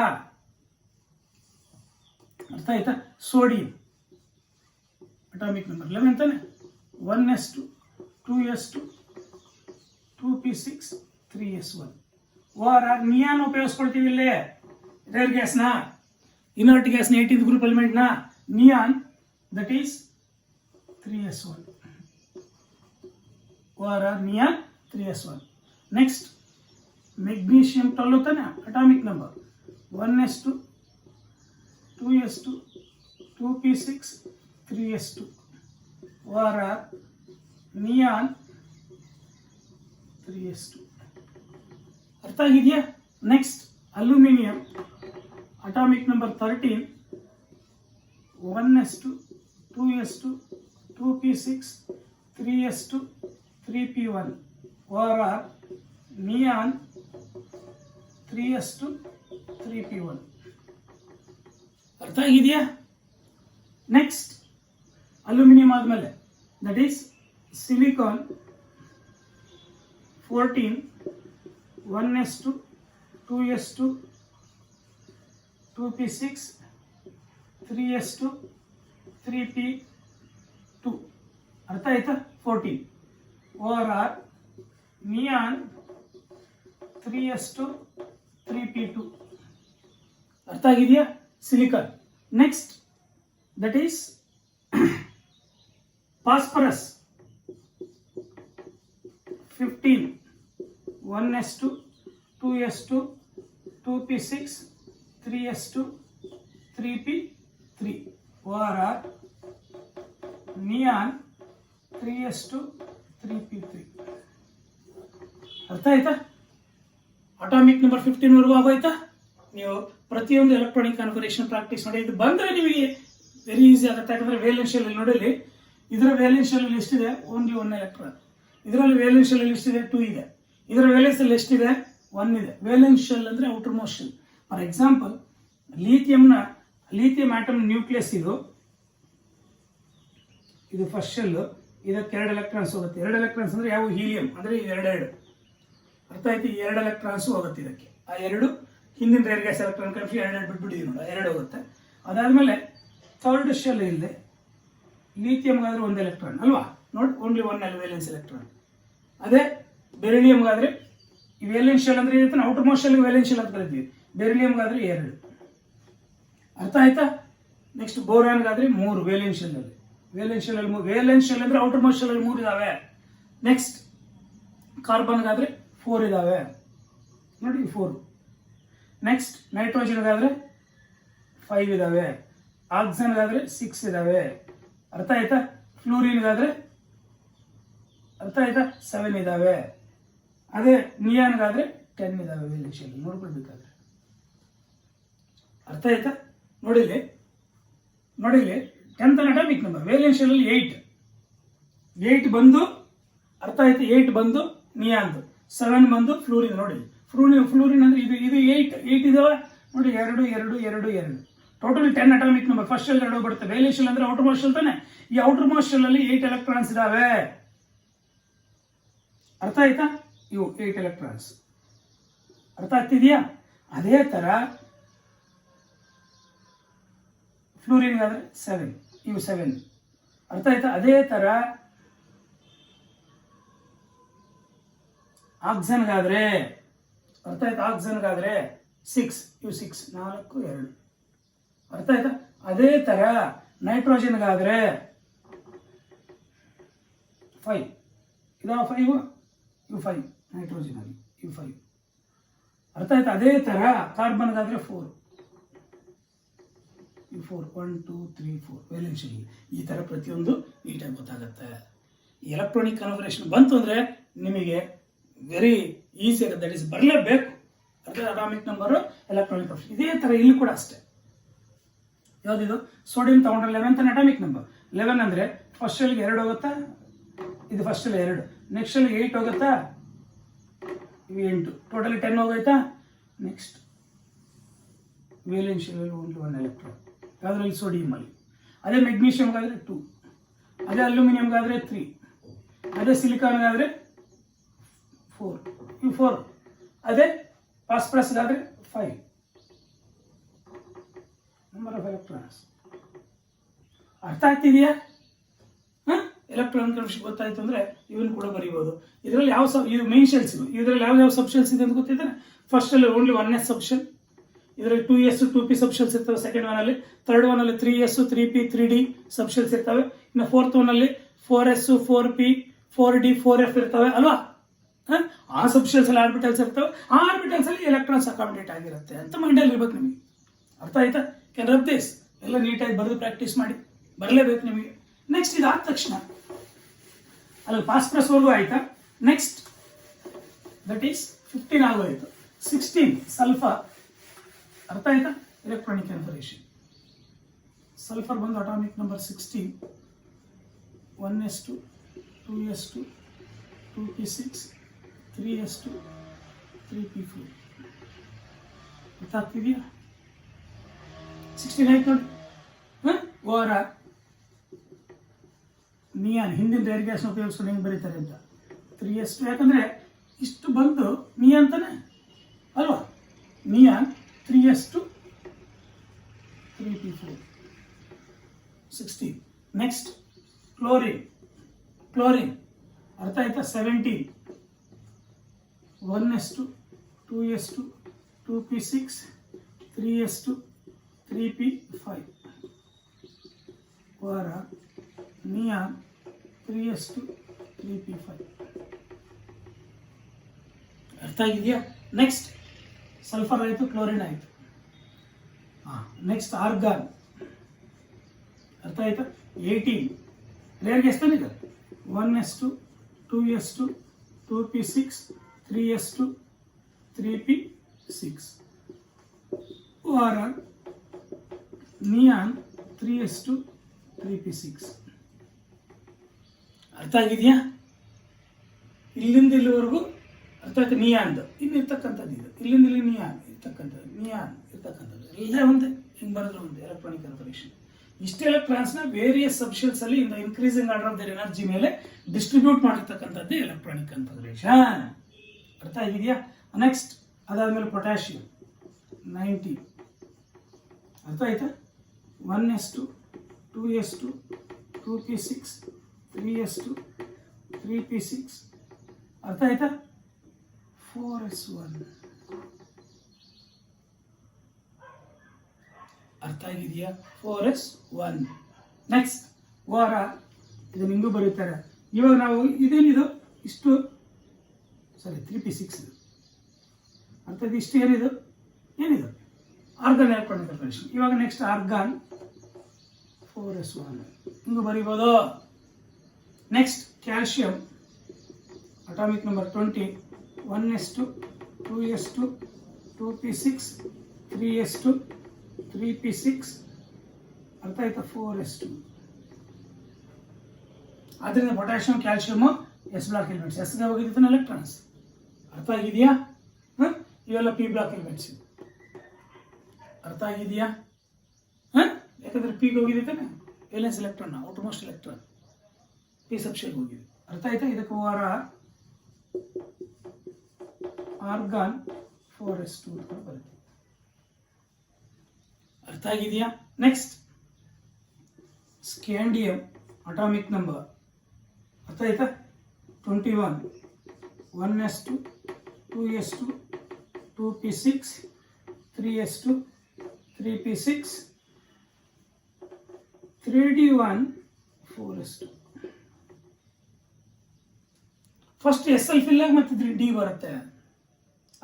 ಅರ್ಥ ಆಯ್ತಾ? ಸೋಡಿಯಂ ಅಟಾಮಿಕ್ ನಂಬರ್ 11 ತಾನೆ. 1s2, 2s2, 2p6, 3s1. Or neon ಉಪಯೋಗಿಸ್ಕೊಳ್ತೀವಿ ಇಲ್ಲೇ ರೇರ್ ಗ್ಯಾಸ್ನ, ಇನರ್ಟ್ ಗ್ಯಾಸ್ನ 18th ಗ್ರೂಪ್ ಎಲಿಮೆಂಟ್ನ neon, that is 3s1. Or neon 3s1. Next magnesium 12 ತಾನೆ atomic number. 1s2, 2s2, 2p6, 3s2. Or neon 3s2. ಅರ್ಥ ಆಗಿದೆಯಾ? Next aluminium atomic number 13. 1s2, 2s2, 2p6, 3s2, 3p1. or neon 3s2, 3p1. ಅರ್ಥ ಆಗಿದೆಯಾ? ನೆಕ್ಸ್ಟ್ ಅಲ್ಯೂಮಿನಿಯಂ ಆದಮೇಲೆ that is silicon 14 1s2 2s2 2p6 3s2 3p2. ಅರ್ಥ ಆಯ್ತಾ? 14 OR ನಿಯಾನ್ 3s2 3p2. ಅರ್ಥ ಆಗಿದೆಯಾ? Silicon. Next that is phosphorus 15 1s2 2s2 2p6 3s2 3p3 OR neon 3s2 3p3. ಅರ್ಥ ಆಯ್ತಾ? ಅಟಾಮಿಕ್ ನಂಬರ್ 15 ವರೆಗೂ ಆಗೋಯ್ತಾ? ನೀವು ಪ್ರತಿಯೊಂದು ಎಲೆಕ್ಟ್ರಾನಿಕ್ ಕಾನ್ಫಿಗರೇಷನ್ ಪ್ರಾಕ್ಟೀಸ್ ಮಾಡಿ. ಇದು ಬಂದರೆ ನಿಮಗೆ ವೆರಿ ಈಸಿ ಆಗುತ್ತೆ. ಯಾಕಂದರೆ ವೇಲೆನ್ಸ್ ಶೆಲ್ ನೋಡಲಿ, ಇದರ ವೇಲೆನ್ಸ್ ಶೆಲ್ ಎಷ್ಟಿದೆ? Only 1 electron. ಇದರಲ್ಲಿ ವೇಲೆನ್ಸ್ ಶೆಲ್ ಎಷ್ಟಿದೆ? 2 ಇದೆ. ಇದರ ವೇಲೆನ್ಸ್ ಅಲ್ಲಿ ಎಷ್ಟಿದೆ? 1 ಇದೆ. ವೇಲೆನ್ಸ್ ಶೆಲ್ ಅಂದರೆ outer most shell. For example lithium atom nucleus ಇದು ಫಸ್ಟ್ ಶೆಲ್. ಇದಕ್ಕೆ 2 ಎಲೆಕ್ಟ್ರಾನ್ಸ್ ಹೋಗುತ್ತೆ. 2 ಎಲೆಕ್ಟ್ರಾನ್ಸ್ ಅಂದರೆ ಯಾವ? ಹೀಲಿಯಂ ಅಂದರೆ 2. ಅರ್ಥ ಆಯ್ತು? 2 ಎಲೆಕ್ಟ್ರಾನ್ಸ್ ಹೋಗುತ್ತೆ ಇದಕ್ಕೆ. ಆ 2 ಹಿಂದಿನ ರೇರ್ ಗ್ಯಾಸ್ ಎಲೆಕ್ಟ್ರಾನ್ ಕನ್ಫಿ 2 ಬಿಟ್ಬಿಟ್ಟಿದ್ದೀವಿ ನೋಡಿ, 2 ಹೋಗುತ್ತೆ. ಅದಾದಮೇಲೆ ಥರ್ಡ್ ಶೆಲ್ ಇಲ್ಲದೆ ಲಿಥಿಯಂಗಾದ್ರೆ 1 ಎಲೆಕ್ಟ್ರಾನ್ ಅಲ್ವಾ? ನೋಡಿ, ಓನ್ಲಿ 1 ವೇಲೆನ್ಸ್ ಎಲೆಕ್ಟ್ರಾನ್. ಅದೇ ಬೆರಿಲಿಯಂಗಾದ್ರೆ ಈ ವೇಲೆನ್ಸ್ ಶೆಲ್ ಅಂದ್ರೆ ಇರುತ್ತೆ, outer most shell valence shell ಅಂತ ಕರಿತೀವಿ. ಬೆರಿಲಿಯಂಗಾದ್ರೆ 2. ಅರ್ಥ ಆಯ್ತಾ? ನೆಕ್ಸ್ಟ್ ಬೋರಾನ್ಗಾದ್ರೆ 3 ವೇಲೆನ್ಸ್ ಶೆಲ್ ಅಲ್ಲಿ. ವೇಲೆನ್ಸ್ ಶೆಲ್ ಅಲ್ಲಿ 3. ವೇಲೆನ್ಸ್ ಶೆಲ್ ಅಂದ್ರೆ ಔಟರ್ ಮೋಸ್ಟ್ ಶೆಲ್ ಅಲ್ಲಿ 3 ಇದಾವೆ. ನೆಕ್ಸ್ಟ್ ಕಾರ್ಬನ್ಗಾದ್ರೆ 4 ಇದಾವೆ ನೋಡಿ, 4. ನೆಕ್ಸ್ಟ್ ನೈಟ್ರೋಜನ್ಗಾದ್ರೆ 5 ಇದಾವೆ. ಆಕ್ಸಿಜನ್ಗಾದ್ರೆ 6 ಇದಾವೆ. ಅರ್ಥ ಆಯ್ತಾ? ಫ್ಲೂರಿನ್ಗಾದ್ರೆ ಅರ್ಥ ಆಯ್ತಾ 7 ಇದಾವೆ. ಅದೇ ನಿಯಾನ್ಗಾದ್ರೆ 10 ಇದಾವೆ ವೇಲೆನ್ಸ್ ಶೆಲ್ ನೋಡ್ಕೊಳ್ಬೇಕಾದ್ರೆ. ಅರ್ಥ ಆಯ್ತಾ? ನೋಡಿಲಿ 10th atomic number. Valence shell ಅಲ್ಲಿ 8 ಬಂದು ಅರ್ಥ ಆಯ್ತು? 8 ಬಂದು ನಿಯಾನ್ದು, 7 ಬಂದು ಫ್ಲೂರಿನ್. ನೋಡಿ ಫ್ಲೂರಿನ್ ಅಂದ್ರೆ ಇದು 8 ಇದಾವೆ ನೋಡಿ, 2 2 2 2. Totally 10 atomic number. First shell 2 ಬರುತ್ತೆ. ವೇಲೆನ್ಸ್ ಶೆಲ್ ಅಂದ್ರೆ ಔಟರ್ ಮೋಸ್ಟ್ ಶೆಲ್ ತಾನೆ. ಈ ಔಟರ್ ಮೋಸ್ಟ್ ಶೆಲ್ ಅಲ್ಲಿ 8 ಎಲೆಕ್ಟ್ರಾನ್ಸ್ ಇದಾವೆ. ಅರ್ಥ ಆಯ್ತಾ? ಇವು 8 ಎಲೆಕ್ಟ್ರಾನ್ಸ್. ಅರ್ಥ ಆಗ್ತಿದೆಯಾ? ಅದೇ ತರ ಫ್ಲೂರಿನ್ಗಾದ್ರೆ 7, ಇವು 7. ಅರ್ಥ ಆಯ್ತಾ? ಅದೇ ತರ ಆಕ್ಸಿಜನ್ಗಾದ್ರೆ ಅರ್ಥ ಆಯ್ತಾ? ಆಕ್ಸಿಜನ್ಗಾದ್ರೆ 6, ಇವು 6, 4 2. ಅರ್ಥ ಆಯ್ತಾ? ಅದೇ ತರ ನೈಟ್ರೋಜನ್ಗಾದ್ರೆ 5 ಇದಾವ. 5 ಇವು 5 ನೈಟ್ರೋಜನ್ ಅಲ್ಲಿ, ಇವು 5. ಅರ್ಥ ಆಯ್ತಾ? ಅದೇ ತರ ಕಾರ್ಬನ್ಗಾದ್ರೆ 4, ಇವು 4 1 2 3 4 ವೇಲೆನ್ಸ್ ಶೆಲ್. ಈ ತರ ಪ್ರತಿಯೊಂದು ನೀಟಾಗಿ ಗೊತ್ತಾಗುತ್ತೆ. ಎಲೆಕ್ಟ್ರಾನಿಕ್ ಕಾನ್ಫಿಗರೇಷನ್ ಬಂತು ಅಂದ್ರೆ ನಿಮಗೆ ವೆರಿ ಈಸಿ ಆಗುತ್ತೆ. ದಟ್ ಇಸ್ ಬರಲೇಬೇಕು. ಅದೇ ಅಟಾಮಿಕ್ ನಂಬರ್, ಎಲೆಕ್ಟ್ರಾನಿಕ್ ಕಾನ್ಫಿಗರೇಷನ್. ಇದೇ ತರ ಇಲ್ಲಿ ಕೂಡ ಅಷ್ಟೇ. ಯಾವ್ದಿದು? ಸೋಡಿಯಂ ತಗೊಂಡ್ರೆ 11th ಅಟಾಮಿಕ್ ನಂಬರ್. 11 ಅಂದ್ರೆ ಫಸ್ಟ್ ಶೆಲ್ಗೆ 2 ಹೋಗುತ್ತಾ? ಇದು ಫಸ್ಟ್ ಶೆಲ್ 2. ನೆಕ್ಸ್ಟ್ ಶೆಲ್ಗೆ 8 ಹೋಗುತ್ತಾ? ಇವು 8. ಟೋಟಲಿ 10 ಹೋಗೋಯ್ತಾ? Next valence shell only 1 electron. ಯಾವುದ್ರಲ್ಲಿ? ಸೋಡಿಯಂ ಅಲ್ಲಿ. ಅದೇ ಮೆಗ್ನೀಷಿಯಂಗಾದ್ರೆ 2. ಅದೇ ಅಲ್ಯೂಮಿನಿಯಂಗಾದ್ರೆ 3. ಅದೇ ಸಿಲಿಕಾನ್ಗಾದ್ರೆ 4, ಇವು 4. ಅದೇ ಫಾಸ್ಫರಸ್ಗಾದ್ರೆ 5 ನಂಬರ್ ಆಫ್ ಎಲೆಕ್ಟ್ರಾನ್ಸ್. ಅರ್ಥ ಆಗ್ತಿದೆಯಾ? ಎಲೆಕ್ಟ್ರಾನ್ ಕನ್ಫಿಗರೇಷನ್ ಗೊತ್ತಾಯ್ತು ಅಂದ್ರೆ ಇವನ್ ಕೂಡ ಬರೀಬಹುದು. ಇದರಲ್ಲಿ ಇದು ಮೈನ್ ಶೆಲ್ಸ್. ಇದರಲ್ಲಿ ಯಾವ ಸಬ್ ಶೆಲ್ಸ್ ಇದೆ ಅಂತ ಗೊತ್ತಿದ್ದಾರೆ? ಫಸ್ಟ್ ಅಲ್ಲಿ ಓನ್ಲಿ 1s ಸಬ್ ಶೆಲ್. ಇದರಲ್ಲಿ 2s 2p ಸಬ್ ಶೆಲ್ಸ್ ಇರ್ತವೆ. ಸೆಕೆಂಡ್ ಒನ್ ಅಲ್ಲಿ, ಥರ್ಡ್ ಒನ್ ಅಲ್ಲಿ 3s 3p 3d ಸಬ್ ಶೆಲ್ಸ್ ಇರ್ತವೆ. ಇನ್ನು ಫೋರ್ತ್ ಒನ್ ಅಲ್ಲಿ 4s 4p 4d 4f ಇರ್ತವೆ ಅಲ್ವಾ? ಆ ಸಬ್ ಶೆಲ್ಸ್ ಅಲ್ಲಿ ಆರ್ಬಿಟಲ್ಸ್ ಇರ್ತವೆ. ಆ ಆರ್ಬಿಟಲ್ಸ್ ಅಲ್ಲಿ ಎಲೆಕ್ಟ್ರಾನ್ಸ್ ಅಕಾಮಿಡೇಟ್ ಆಗಿರುತ್ತೆ ಅಂತ ಮೈಂಡಲ್ಲಿ ಇರ್ಬೇಕು ನಿಮಗೆ. ಅರ್ಥ ಆಯ್ತಾ? ಕ್ಯಾನ್ ರಬ್ ದಿಸ್ ಎಲ್ಲ ನೀಟಾಗಿ ಬರೆದು ಪ್ರಾಕ್ಟೀಸ್ ಮಾಡಿ, ಬರಲೇಬೇಕು ನಿಮಗೆ. ನೆಕ್ಸ್ಟ್ ಇದಾದ ತಕ್ಷಣ ಅಲ್ಲಿ ಫಾಸ್ಫರಸ್ ವರ್ಗೂ ಆಯ್ತಾ? ನೆಕ್ಸ್ಟ್ ದಟ್ ಈಸ್ 15 ಆಗೋಯ್ತು. 16 ಸಲ್ಫರ್. ಅರ್ಥ ಆಯ್ತಾ? Electronic configuration. ಸಲ್ಫರ್ ಬಂದು atomic number 16 1s2 2s2 2p6 3s2 3p4. ಗೊತ್ತಾಗ್ತಿದೆಯಾ? 16 ಆಯ್ತು ನೋಡಿ. ಓರ ನಿಯಾನ್ ಹಿಂದಿನ ರೇರ್ ಗ್ಯಾಸ್ನ ಉಪಯೋಗಿಸ್ಕೊಂಡು ಹೆಂಗೆ ಬರೀತಾರೆ ಅಂತ 3s2, ಯಾಕಂದರೆ ಇಷ್ಟು ಬಂದು ನಿಯಾನ್ ತಾನೆ ಅಲ್ವಾ? Neon 3s2 3p4 16. Next chlorine ಅರ್ಥ ಆಯ್ತಾ? 17 1s2 2s2 2p6 3s2 3p5 ವಾರ ನಿಯಾನ್ 3s2 3p5 ಅರ್ಥ ಆಗಿದೆಯಾ? ನೆಕ್ಸ್ಟ್ ಸಲ್ಫರ್ ಆಯಿತು, ಕ್ಲೋರಿನ್ ಆಯಿತು. ನೆಕ್ಸ್ಟ್ ಆರ್ಗಾನ್ ಅರ್ಥ ಆಯ್ತಾ? 18 ರೇರ್ ಗ್ಯಾಸ್ ತಾನೆ ಇದೆ. 1s2 2s2 2p6 3s2 3p6 ವಾರ ನಿಯಾನ್ 3s2 3p6 ಅರ್ಥ ಆಗಿದೆಯಾ? ಇಲ್ಲಿಂದ ಇಲ್ಲಿವರೆಗೂ ಅರ್ಥ ಆಯ್ತು? ನಿಯಾನ್ದು ಇನ್ನಿರ್ತಕ್ಕಂಥದ್ದು ಇದು, ಇಲ್ಲಿಂದ ಇಲ್ಲಿ ನಿಯಾನ್ ಇರ್ತಕ್ಕಂಥದ್ದು ಎಲ್ಲ ಒಂದೇ, ಹಿಂಗೆ ಬರೋದು ಒಂದೇ ಎಲೆಕ್ಟ್ರಾನಿಕ್ ಕನ್ಫರ್ಮೇಷನ್. ಇಷ್ಟು ಎಲೆಕ್ಟ್ರಾನ್ಸ್ನ ವೇರಿಯಸ್ ಸಬ್ಶೆಲ್ಸ್ ಅಲ್ಲಿ ಇನ್ the increasing order of there energy ಮೇಲೆ ಡಿಸ್ಟ್ರಿಬ್ಯೂಟ್ ಮಾಡಿರ್ತಕ್ಕಂಥದ್ದು ಎಲೆಕ್ಟ್ರಾನಿಕ್ ಕನ್ಫರ್ಮೇಷನ್. ಅರ್ಥ ಆಗಿದೆಯಾ? ನೆಕ್ಸ್ಟ್ ಅದಾದ್ಮೇಲೆ ಪೊಟ್ಯಾಷಿಯಂ 90 ಅರ್ಥ ಆಯ್ತಾ? 1s2 2s2 2p6 3s2 3p6 ಅರ್ಥ ಆಯ್ತಾ? 4s1 ಅರ್ಥ ಆಗಿದೆಯಾ? 4s1. ನೆಕ್ಸ್ಟ್ ವಾರ ಇದನ್ನು ಹಿಂಗೂ ಬರೀತಾರೆ. ಇವಾಗ ನಾವು ಇದೇನಿದು ಇಷ್ಟು ಸಾರಿ 3p6 ಅರ್ಥ ಇದು ಇಷ್ಟು ಏನಿದು ಆರ್ಗಾನ್ ಎಲೆಕ್ಟ್ರಾನಿಕ್ ಕನ್ಫರ್ಮೇಷನ್. ಇವಾಗ ನೆಕ್ಸ್ಟ್ ಆರ್ಗಾನ್ 4s1 ಹಿಂಗೂ ಬರೀಬೋದು. Next calcium atomic number 20 1s2 2s2 2p6 3s2 3p6 ಅರ್ಥ ಆಯ್ತಾ? 4s2. ಆದ್ದರಿಂದ potassium calcium S block elements, ಎಸ್ಗೆ ಹೋಗಿದ್ದಾನೆ ಎಲೆಕ್ಟ್ರಾನ್ಸ್. ಅರ್ಥ ಆಗಿದೆಯಾ? ಇವೆಲ್ಲ ಪಿ ಬ್ಲಾಕ್ ಎಲಿಮೆಂಟ್ಸ್. ಅರ್ಥ ಆಗಿದೆಯಾ? ಯಾಕಂದ್ರೆ ಪಿಗೆ ಹೋಗಿದೆ ತಾನೆ valence electron, outermost electron P ಸಬ್ಶೆಲ್ಗೆ ಹೋಗಿದೆ. ಅರ್ಥ ಆಯ್ತಾ? ಇದಕ್ಕೆ ವಾರ ಆರ್ಗಾನ್ 4s2 ಅಂತ ಬರುತ್ತೆ. ಅರ್ಥ ಆಗಿದೆಯಾ? ನೆಕ್ಸ್ಟ್ ಸ್ಕ್ಯಾಂಡಿಯಂ ಅಟಾಮಿಕ್ ನಂಬರ್ ಅರ್ಥ ಆಯ್ತಾ? 21 1s2 2s2 2p6 3s2 3p6 3d1 4s2. First S L fill ಆಗಿ ಮತ್ತೆ ಡಿ ಬರುತ್ತೆ.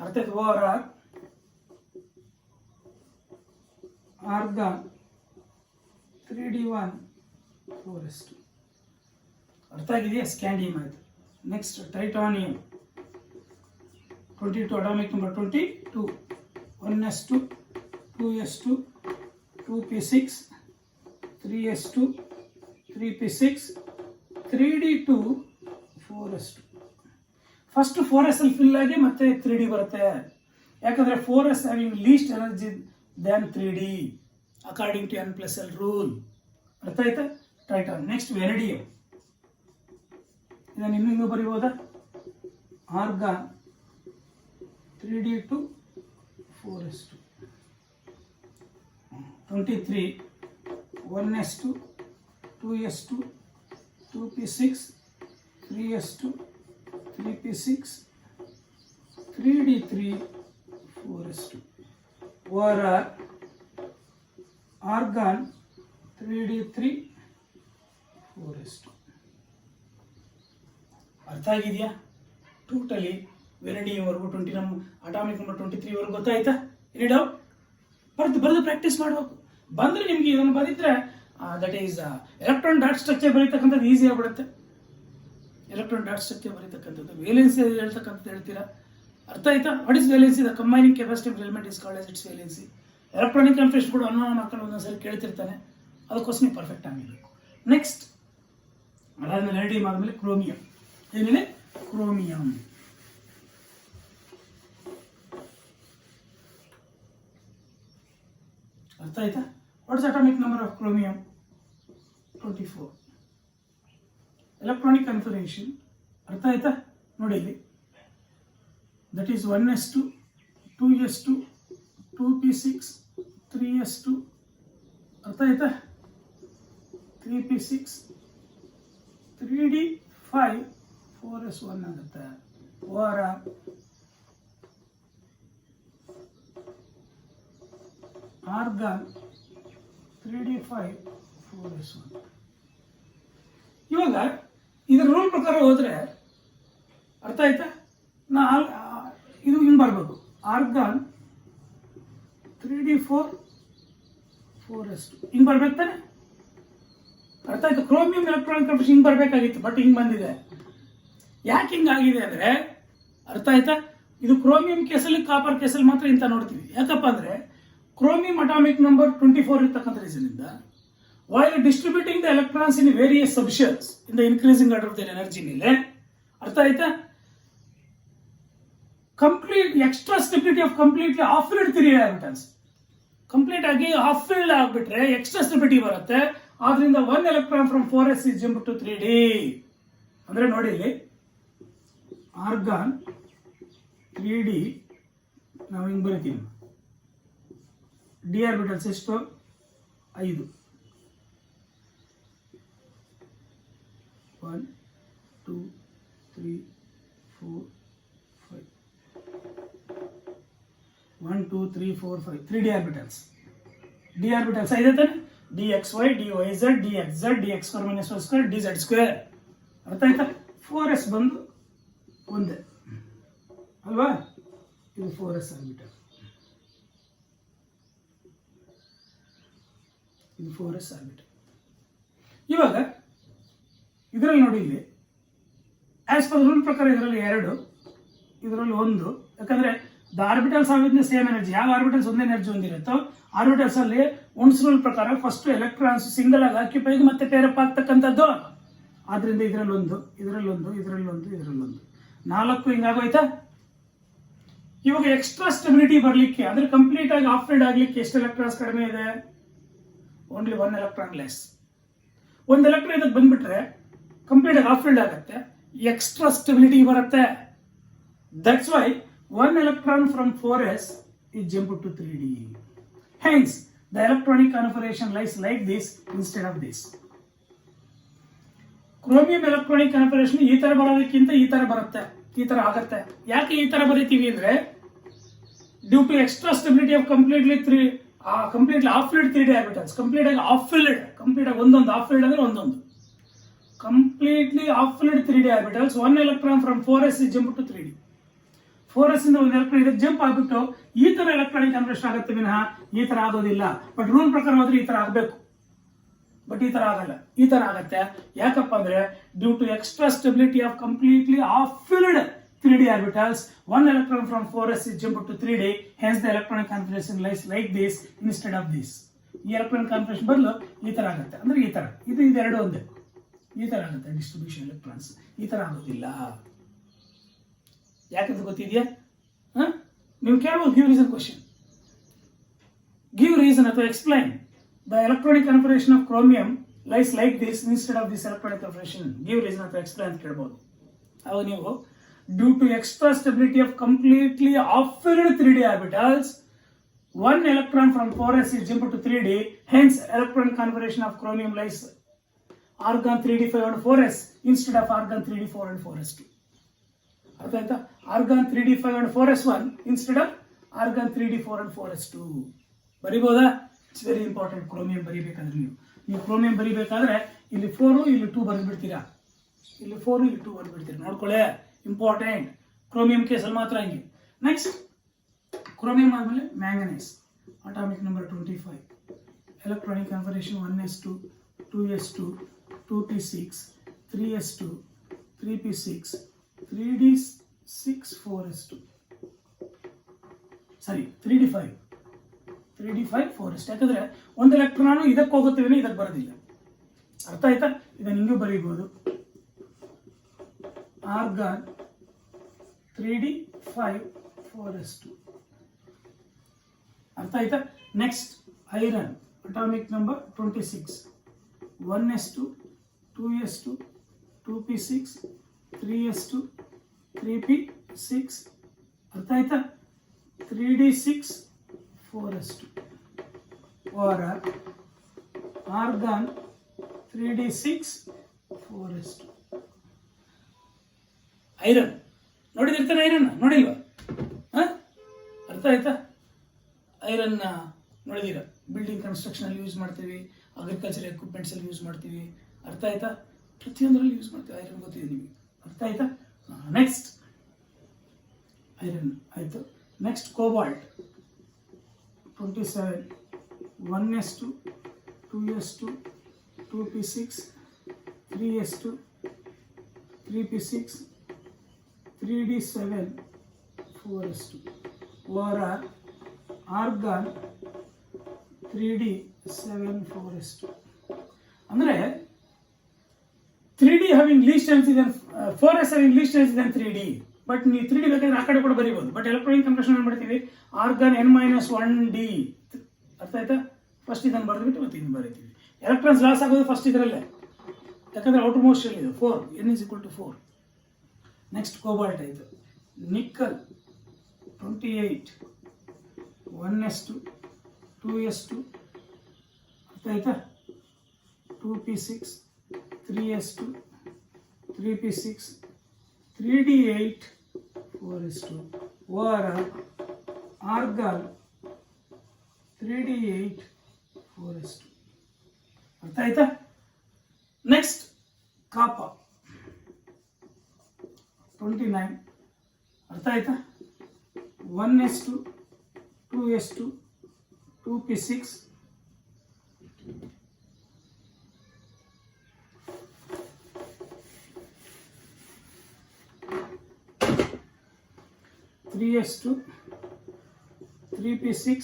ಅರ್ಥ ಆಯ್ತು? ಓವರ್ ಆರ್ಗಾನ್ 3d1 4s2 ಅರ್ಥ ಆಗಿದೆಯಾ? ಸ್ಕ್ಯಾಂಡಿಯಂ ಆಯಿತು. Next titanium 22 atomic number 22 1s2 2s2 2p6 3s2 3p6 3d2 4s2. First 4s fill ಆಗಿ ಮತ್ತೆ 3d ಬರುತ್ತೆ. ಯಾಕಂದ್ರೆ 4s having least energy than 3d according to n+l rule. ಅರ್ಥ ಆಯ್ತಾ? ಟೈಟಾನ್. ನೆಕ್ಸ್ಟ್ ವೆನಡಿಯಂ ಇದನ್ನು ಇನ್ನೂ ಬರೀಬೋದಾ? Argon 3d2 4s2 23 1s2 2s2 2p6 3s2 3p6 3d3 4s2 or argon 3d3 4s2. ಅರ್ಥ ಆಗಿದೆಯಾ? ಟೋಟಲಿ ವೆನಡಿಯಂ ವರೆಗೂ 20 ನಮ್ಮ ಅಟಾಮಿಕ್ ನಂಬರ್ 23 ವರೆಗೂ ಗೊತ್ತಾಯ್ತಾ? Any doubt? ಬರೆದು ಪ್ರಾಕ್ಟೀಸ್ ಮಾಡಬೇಕು. ಬಂದರೆ ನಿಮಗೆ ಇದನ್ನು ಬರೀದ್ರೆ that is electron dot structure ಬರೀತಕ್ಕಂಥದ್ದು ಈಸಿ ಆಗಿಬಿಡುತ್ತೆ. ಎಲೆಕ್ಟ್ರಾನ್ ಡಾಟ್ ಸ್ಟ್ರಕ್ಚರ್ ಬರೀತಕ್ಕಂಥದ್ದು ವೇಲೆನ್ಸಿ ಹೇಳ್ತಕ್ಕಂಥದ್ದು ಹೇಳ್ತೀರಾ. ಅರ್ಥ ಆಯ್ತಾ? What is valency? The combining capacity of element is called as its valency. Electronic confusion ಕೂಡ ಅನ್ನೋ ಮಕ್ಕಳು ಒಂದೊಂದ್ಸರಿ ಕೇಳ್ತಿರ್ತಾನೆ, ಅದಕ್ಕೋಸ್ಕರ ನೀವು ಪರ್ಫೆಕ್ಟ್ ಆಗಿರಬೇಕು. ನೆಕ್ಸ್ಟ್ ಅದಾದ್ಮೇಲೆ ವೆನಡಿಯಂ ಆದಮೇಲೆ ಕ್ರೋಮಿಯಂ. ಏನೇನೆ? ಕ್ರೋಮಿಯಂ. ಅರ್ಥ ಆಯ್ತಾ? What's atomic number of chromium? 24. Electronic configuration ಅರ್ಥ ಆಯ್ತಾ? ನೋಡಿ ಇಲ್ಲಿ, that is 1s2, 2s2, 2p6, 3s2, ಅರ್ಥ ಆಯ್ತಾ? 3p6, 3d5, 4s1 ಆಗುತ್ತೆ. ಓರ ಆರ್ಗಾನ್ 3d5, 4s1. ಇವಾಗ ಇದರ ರೂಲ್ ಪ್ರಕಾರ ಹೋದ್ರೆ ಅರ್ಥ ಆಯ್ತಾ? ಇದು ಹಿಂಗೆ ಬರ್ಬೋದು, ಆರ್ಗಾನ್ 3d4, 4s2 ಹಿಂಗೆ ಬರ್ಬೇಕು ತಾನೆ? ಅರ್ಥ ಆಯ್ತು? ಕ್ರೋಮಿಯಂ ಎಲೆಕ್ಟ್ರಾನಿಕ್ ಕನ್ಫಿಗರೇಷನ್ ಹಿಂಗೆ ಬರಬೇಕಾಗಿತ್ತು, ಬಟ್ ಹಿಂಗೆ ಬಂದಿದೆ. ಯಾಕೆ ಹಿಂಗಾಗಿದೆ ಅಂದರೆ ಅರ್ಥ ಆಯ್ತಾ? ಇದು ಕ್ರೋಮಿಯಂ ಕೇಸಲ್ಲಿ, ಕಾಪರ್ ಕೇಸಲ್ಲಿ ಮಾತ್ರ ಇಂತ ನೋಡ್ತೀವಿ. ಯಾಕಪ್ಪ ಅಂದರೆ ಕ್ರೋಮಿಯಂ ಅಟಾಮಿಕ್ ನಂಬರ್ 24 ಇರ್ತಕ್ಕಂಥ ರೀಸನಿಂದ while distributing the electrons in various subshells in the increasing order of their energy ಮೇಲೆ ಅರ್ಥ ಆಯ್ತಾ? Complete extra stability of completely of filled 3d orbitals complete ಆಗಿ ಆಫ್ ಫೀಲ್ಡ್ ಆಗಿಬಿಟ್ರೆ ಎಕ್ಸ್ಟ್ರಾ ಸ್ಟೆಬಿಲಿಟಿ ಬರುತ್ತೆ. ಆದ್ರಿಂದ 1 electron from 4s is jumped to 3d. ಅಂದ್ರೆ ನೋಡಿ ಇಲ್ಲಿ ಆರ್ಗಾನ್ 3d ನಾವು ಹಿಂಗೆ ಬರೀತೀವಿ. ಡಿ ಆರ್ಬಿಟಲ್ಸ್ ಎಷ್ಟು? 5. 1 2 3 4 5 1 2 3 4 5 3d ಆರ್ಬಿಟಲ್ಸ್. ಡಿ ಆರ್ಬಿಟಲ್ಸ್ ಇದೆ ತಾನೆ? dxy, dyz, dxz, dx square minus y square, dz square. ಅರ್ಥ ಆಯ್ತಾ? 4s ಬಂದು ಒಂದೇ ಅಲ್ವಾ? ಇದು 4s ಆರ್ಬಿಟಲ್, ಇದು 4s ಆರ್ಬಿಟಲ್. ಇವಾಗ ಇದರಲ್ಲಿ ನೋಡಿ ಇಲ್ಲಿ ಆಸ್ ಪರ್ ರೂಲ್ ಪ್ರಕಾರ ಇದರಲ್ಲಿ 2, ಇದರಲ್ಲಿ 1. ಯಾಕಂದ್ರೆ the orbitals are same energy. ಯಾವ ಆರ್ಬಿಟಲ್ಸ್ ಒಂದೇ ಎನರ್ಜಿ ಹೊಂದಿರುತ್ತೋ ಆರ್ಬಿಟಲ್ಸ್ ಅಲ್ಲಿ ಒನ್ಸ್ ರೂಲ್ ಪ್ರಕಾರ ಫಸ್ಟ್ ಎಲೆಕ್ಟ್ರಾನ್ಸ್ ಸಿಂಗಲ್ ಆಗಿ ಆಕ್ಯುಪೈಗ್ ಮತ್ತೆ ಪೇರಪ್ ಆಗ್ತಕ್ಕಂಥದ್ದು. ಆದ್ರಿಂದ ಇದರಲ್ಲೊಂದು, ಇದರಲ್ಲೊಂದು, ಇದರಲ್ಲೊಂದು, ಇದರಲ್ಲೊಂದು, 4 ಹಿಂಗಾಗೋಯ್ತಾ? ಇವಾಗ ಎಕ್ಸ್ಟ್ರಾ ಸ್ಟೆಬಿಲಿಟಿ ಬರಲಿಕ್ಕೆ, ಅಂದ್ರೆ ಕಂಪ್ಲೀಟ್ ಆಗಿ ಆಫ್ ಫೀಲ್ಡ್ ಆಗ್ಲಿಕ್ಕೆ ಎಷ್ಟು ಎಲೆಕ್ಟ್ರಾನ್ಸ್ ಕಡಿಮೆ ಇದೆ? Only 1 electron less. 1 electron ಇದಕ್ಕೆ ಬಂದ್ಬಿಟ್ರೆ ಕಂಪ್ಲೀಟ್ ಆಗಿ ಆಫ್ ಫೀಲ್ಡ್ ಆಗುತ್ತೆ, ಎಕ್ಸ್ಟ್ರಾ ಸ್ಟೆಬಿಲಿಟಿ ಬರುತ್ತೆ. That's why 1 electron from 4s is jumped to 3d. Hence, the electronic configuration lies like this instead of this. Chromium electronic configuration ಈ ತರ ಬರೋದಕ್ಕಿಂತ ಈ ತರ ಬರುತ್ತೆ, ಈ ತರ ಆಗುತ್ತೆ. ಯಾಕೆ ಈ ತರ ಬರೀತೀವಿ ಅಂದ್ರೆ due to extra stability of completely of filled 3d orbitals. Complete ಆಗಿ ಆಫ್ ಫೀಲ್ಡ್, ಕಂಪ್ಲೀಟ್ ಆಗಿ ಒಂದೊಂದು ಆಫ್ ಫೀಲ್ಡ್ ಅಂದ್ರೆ ಒಂದೊಂದು completely of filled 3d orbitals. 1 electron from 4s is jumped to 3d. 4s ಇಂದ 1 electron ಇದಕ್ಕೆ ಜಂಪ್ ಆಗ್ಬಿಟ್ಟು ಈ ತರ ಎಲೆಕ್ಟ್ರಾನಿಕ್ ಕನ್ಫಿಗರೇಷನ್ ಆಗುತ್ತೆ ವಿನಃ ಈ ತರ ಆಗೋದಿಲ್ಲ. ಬಟ್ ರೂಲ್ ಪ್ರಕಾರ ಹೋದ್ರೆ ಈ ತರ ಆಗಬೇಕು, ಬಟ್ ಈ ತರ ಆಗಲ್ಲ, ಈ ತರ ಆಗತ್ತೆ. ಯಾಕಪ್ಪ ಅಂದ್ರೆ due to extra stability of completely of filled 3d orbitals, 1 electron from 4s is jumped to 3d. Hence the electronic configuration lies like this instead of this. ಈ ಎಲೆಕ್ಟ್ರಾನಿಕ್ ಕನ್ಫಿಗರೇಷನ್ ಬದಲು ಈ ತರ ಆಗುತ್ತೆ, ಅಂದ್ರೆ ಈ ತರ, ಇದು ಎರಡು ಒಂದೇ, ಈ ತರ ಆಗುತ್ತೆ ಡಿಸ್ಟ್ರಿಬ್ಯೂಷನ್ ಎಲೆಕ್ಟ್ರಾನ್ಸ್. ಈ ತರ ಆಗೋದಿಲ್ಲ. ಯಾಕಂತ ಗೊತ್ತಿದೆಯಾ? ನೀವು ಕೇಳಬಹುದು give reason question, give reason ಅಥವಾ explain the electronic configuration of chromium lies like this instead of this electronic configuration. Give reason ಅಥವಾ ಎಕ್ಸ್ಪ್ಲೈನ್ ಅಂತ ಕೇಳಬಹುದು. ಅವಾಗ ನೀವು due to extra stability of completely of filled 3d orbitals, 1 electron from 4s is jumped to 3d. Hence electronic configuration of chromium lies argon 3d5 and 4s instead of argon 3d4 and 4s2. ಅರ್ಥ ಆಯ್ತಾ? argon 3d5 and 4s1 instead of argon 3d4 and 4s2. ಬರಿಬೋದಾ? It's very important. ಕ್ರೋಮಿಯಂ ಬರಿಬೇಕಾದ್ರೆ ನೀವು ಕ್ರೋಮಿಯಂ ಬರಿಬೇಕಾದ್ರೆ ಇಲ್ಲಿ 4 ಇಲ್ಲಿ 2 ಬರೆದ್ಬಿಡ್ತೀರಾ, ಇಲ್ಲಿ 4 ಇಲ್ಲಿ 2 ಬರೆದ್ಬಿಡ್ತೀರಾ. ನೋಡ್ಕೊಳ್ಳೆ, ಇಂಪಾರ್ಟೆಂಟ್. ಕ್ರೋಮಿಯಂ ಕೇಸಲ್ಲಿ ಮಾತ್ರ ಹಂಗೆ. ನೆಕ್ಸ್ಟ್ ಕ್ರೋಮಿಯಂ ಆದಮೇಲೆ manganese atomic number 25. Electronic configuration 1s2, 2s2, 2p6, 3s2, 3p6, 3d6, 4s2. ಸಾರಿ 3d5, 4s. ಯಾಕಂದ್ರೆ 1 electron ಇದಕ್ಕೆ ಹೋಗುತ್ತೇವೆ, ಇದಕ್ಕೆ ಬರೋದಿಲ್ಲ. ಅರ್ಥ ಆಯ್ತಾ? ಇದನ್ನು ಹಿಂಗೂ ಬರೀಬಹುದು, ಆರ್ಗಾನ್ 3d5, 4s2. ಅರ್ಥ ಆಯ್ತಾ? Next iron, atomic number 26, 1s2, 2s2, 2p6, 3s2, 3p6, ಅರ್ಥ ಆಯ್ತಾ? 3d6, 4s2, or argon 3d6, 4s2. Iron ನೋಡಿದಿರ್ತಾನೆ, ಐರನ್ ನೋಡಿಲ್ವಾ? ಅರ್ಥ ಆಯ್ತಾ? ಐರನ್ ನೋಡಿದೀರ, ಬಿಲ್ಡಿಂಗ್ ಕನ್ಸ್ಟ್ರಕ್ಷನ್ ಅಲ್ಲಿ ಯೂಸ್ ಮಾಡ್ತೀವಿ, ಅಗ್ರಿಕಲ್ಚರ್ ಎಕ್ವಿಪ್ಮೆಂಟ್ಸ್ ಅಲ್ಲಿ ಯೂಸ್ ಮಾಡ್ತೀವಿ, ಅರ್ಥ ಆಯ್ತಾ? ಪ್ರತಿಯೊಂದರಲ್ಲಿ ಯೂಸ್ ಮಾಡ್ತೀವಿ, ಐರನ್ ಗೊತ್ತಿದೆ ನಿಮಗೆ, ಅರ್ಥ ಆಯ್ತಾ? ನೆಕ್ಸ್ಟ್ ಐರನ್ ಆಯ್ತು. Next cobalt 27, 1s2, 2s2, 2p6, 3s2, 3p6, 3d7, 4s2, or argon 3d7, 4s2. ಅಂದರೆ 3d having least density than 4s having least density than 3d. But ನೀವು 3d ಬೇಕಾದ್ರೆ ಆ ಕಡೆ ಕೂಡ ಬರೀಬಹುದು. ಬಟ್ ಎಲೆಕ್ಟ್ರಾನಿಕ್ ಕಂಪ್ರೆಷನ್ ಏನು ಮಾಡ್ತೀವಿ? Argon n-1d. ಅರ್ಥ ಆಯ್ತಾ? ಫಸ್ಟ್ ಇದನ್ನು ಬರೆದ್ಬಿಟ್ಟು ಮತ್ತೆ ಇನ್ನು ಬರೀತೀವಿ. ಎಲೆಕ್ಟ್ರಾನ್ಸ್ ಲಾಸ್ ಆಗೋದು ಫಸ್ಟ್ ಇದರಲ್ಲೇ, ಯಾಕಂದ್ರೆ ಔಟರ್ ಮೋಸ್ಟ್ ಇದೆ 4, n=4. ನೆಕ್ಸ್ಟ್ ಕೋಬಾಲ್ಟ್ ಆಯಿತು. ನಿಕ್ಕಲ್ 28, 1s2, 2s2, ಅರ್ಥ ಆಯ್ತಾ? 2p6, 3s2, 3p6, 3d8, 4s2, or argon 3d8, 4s2. ಅರ್ಥ ಆಯ್ತಾ? ನೆಕ್ಸ್ಟ್ ಕಾಪರ್ 29, ಅರ್ಥ ಆಯ್ತಾ? 1s2, 2s2, 2p6, 3s2, 3p6,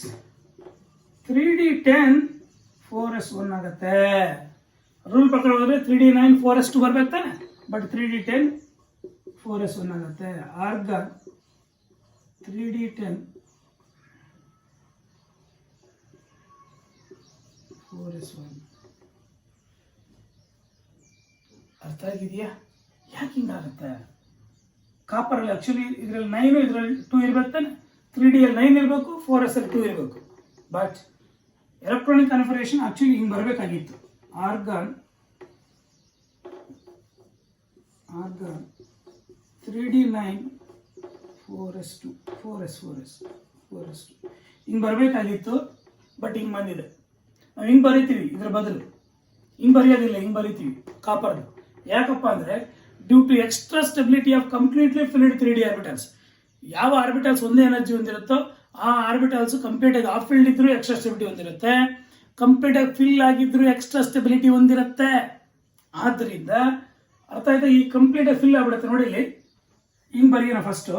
3d10, 4s1 ಆಗುತ್ತೆ. ರೂಲ್ ಪ್ರಕಾರ ಹೋದ್ರೆ 3d9, 4s2 ಬರ್ಬೇಕು ತಾನೆ, ಬಟ್ 3d10, 4s1 ಆಗುತ್ತೆ. Argon 3d10, 4s1. ಅರ್ಥ ಆಗಿದೆಯಾ ಯಾಕೆ ಹಿಂಗಾಗುತ್ತೆ? ಕಾಪರ್ ಅಲ್ಲಿ ಆಕ್ಚುಲಿ ಇದರಲ್ಲಿ 9, ಇದರಲ್ಲಿ 2 ಇರ್ಬೇಕು ತಾನೆ. 3d ಅಲ್ಲಿ 9 ಇರಬೇಕು, 4s ಅಲ್ಲಿ 2 ಇರಬೇಕು. ಬಟ್ ಎಲೆಕ್ಟ್ರಾನಿಕ್ ಕನ್ಫಿಗರೇಷನ್ ಆಕ್ಚುಲಿ ಹಿಂಗೆ ಬರಬೇಕಾಗಿತ್ತು. ಆರ್ಗಾನ್ 3d9, 4s2, 4s2 ಹಿಂಗೆ ಬರಬೇಕಾಗಿತ್ತು. ಬಟ್ ಹಿಂಗೆ ಬಂದಿದೆ. ನಾವು ಹಿಂಗೆ ಬರೀತೀವಿ, ಇದರ ಬದಲು ಹಿಂಗೆ ಬರೆಯೋದಿಲ್ಲ, ಹಿಂಗೆ ಬರೀತೀವಿ ಕಾಪರ್ದು. ಯಾಕಪ್ಪ ಅಂದರೆ due to extra stability of completely filled 3d orbitals. ಯಾವ ಆರ್ಬಿಟಲ್ಸ್ ಒಂದೇ ಎನರ್ಜಿ ಹೊಂದಿರುತ್ತೋ ಆ ಆರ್ಬಿಟಲ್ಸ್ ಕಂಪ್ಲೀಟ್ ಆಗಿ ಆಫ್ ಫೀಲ್ಡ್ ಇದ್ರೂ ಎಕ್ಸ್ಟ್ರಾ ಸ್ಟೆಬಿಲಿಟಿ ಹೊಂದಿರುತ್ತೆ, ಕಂಪ್ಲೀಟ್ ಆಗಿ ಫಿಲ್ ಆಗಿದ್ರು ಎಕ್ಸ್ಟ್ರಾ ಸ್ಟೆಬಿಲಿಟಿ ಹೊಂದಿರುತ್ತೆ. ಆದ್ದರಿಂದ ಅರ್ಥ ಆಯ್ತಾ? ಈ ಕಂಪ್ಲೀಟ್ ಆಗಿ ಫಿಲ್ ಆಗ್ಬಿಡುತ್ತೆ ನೋಡಿ. ಇಲ್ಲಿ ಹಿಂಗೆ ಬರೀನ ಫಸ್ಟ್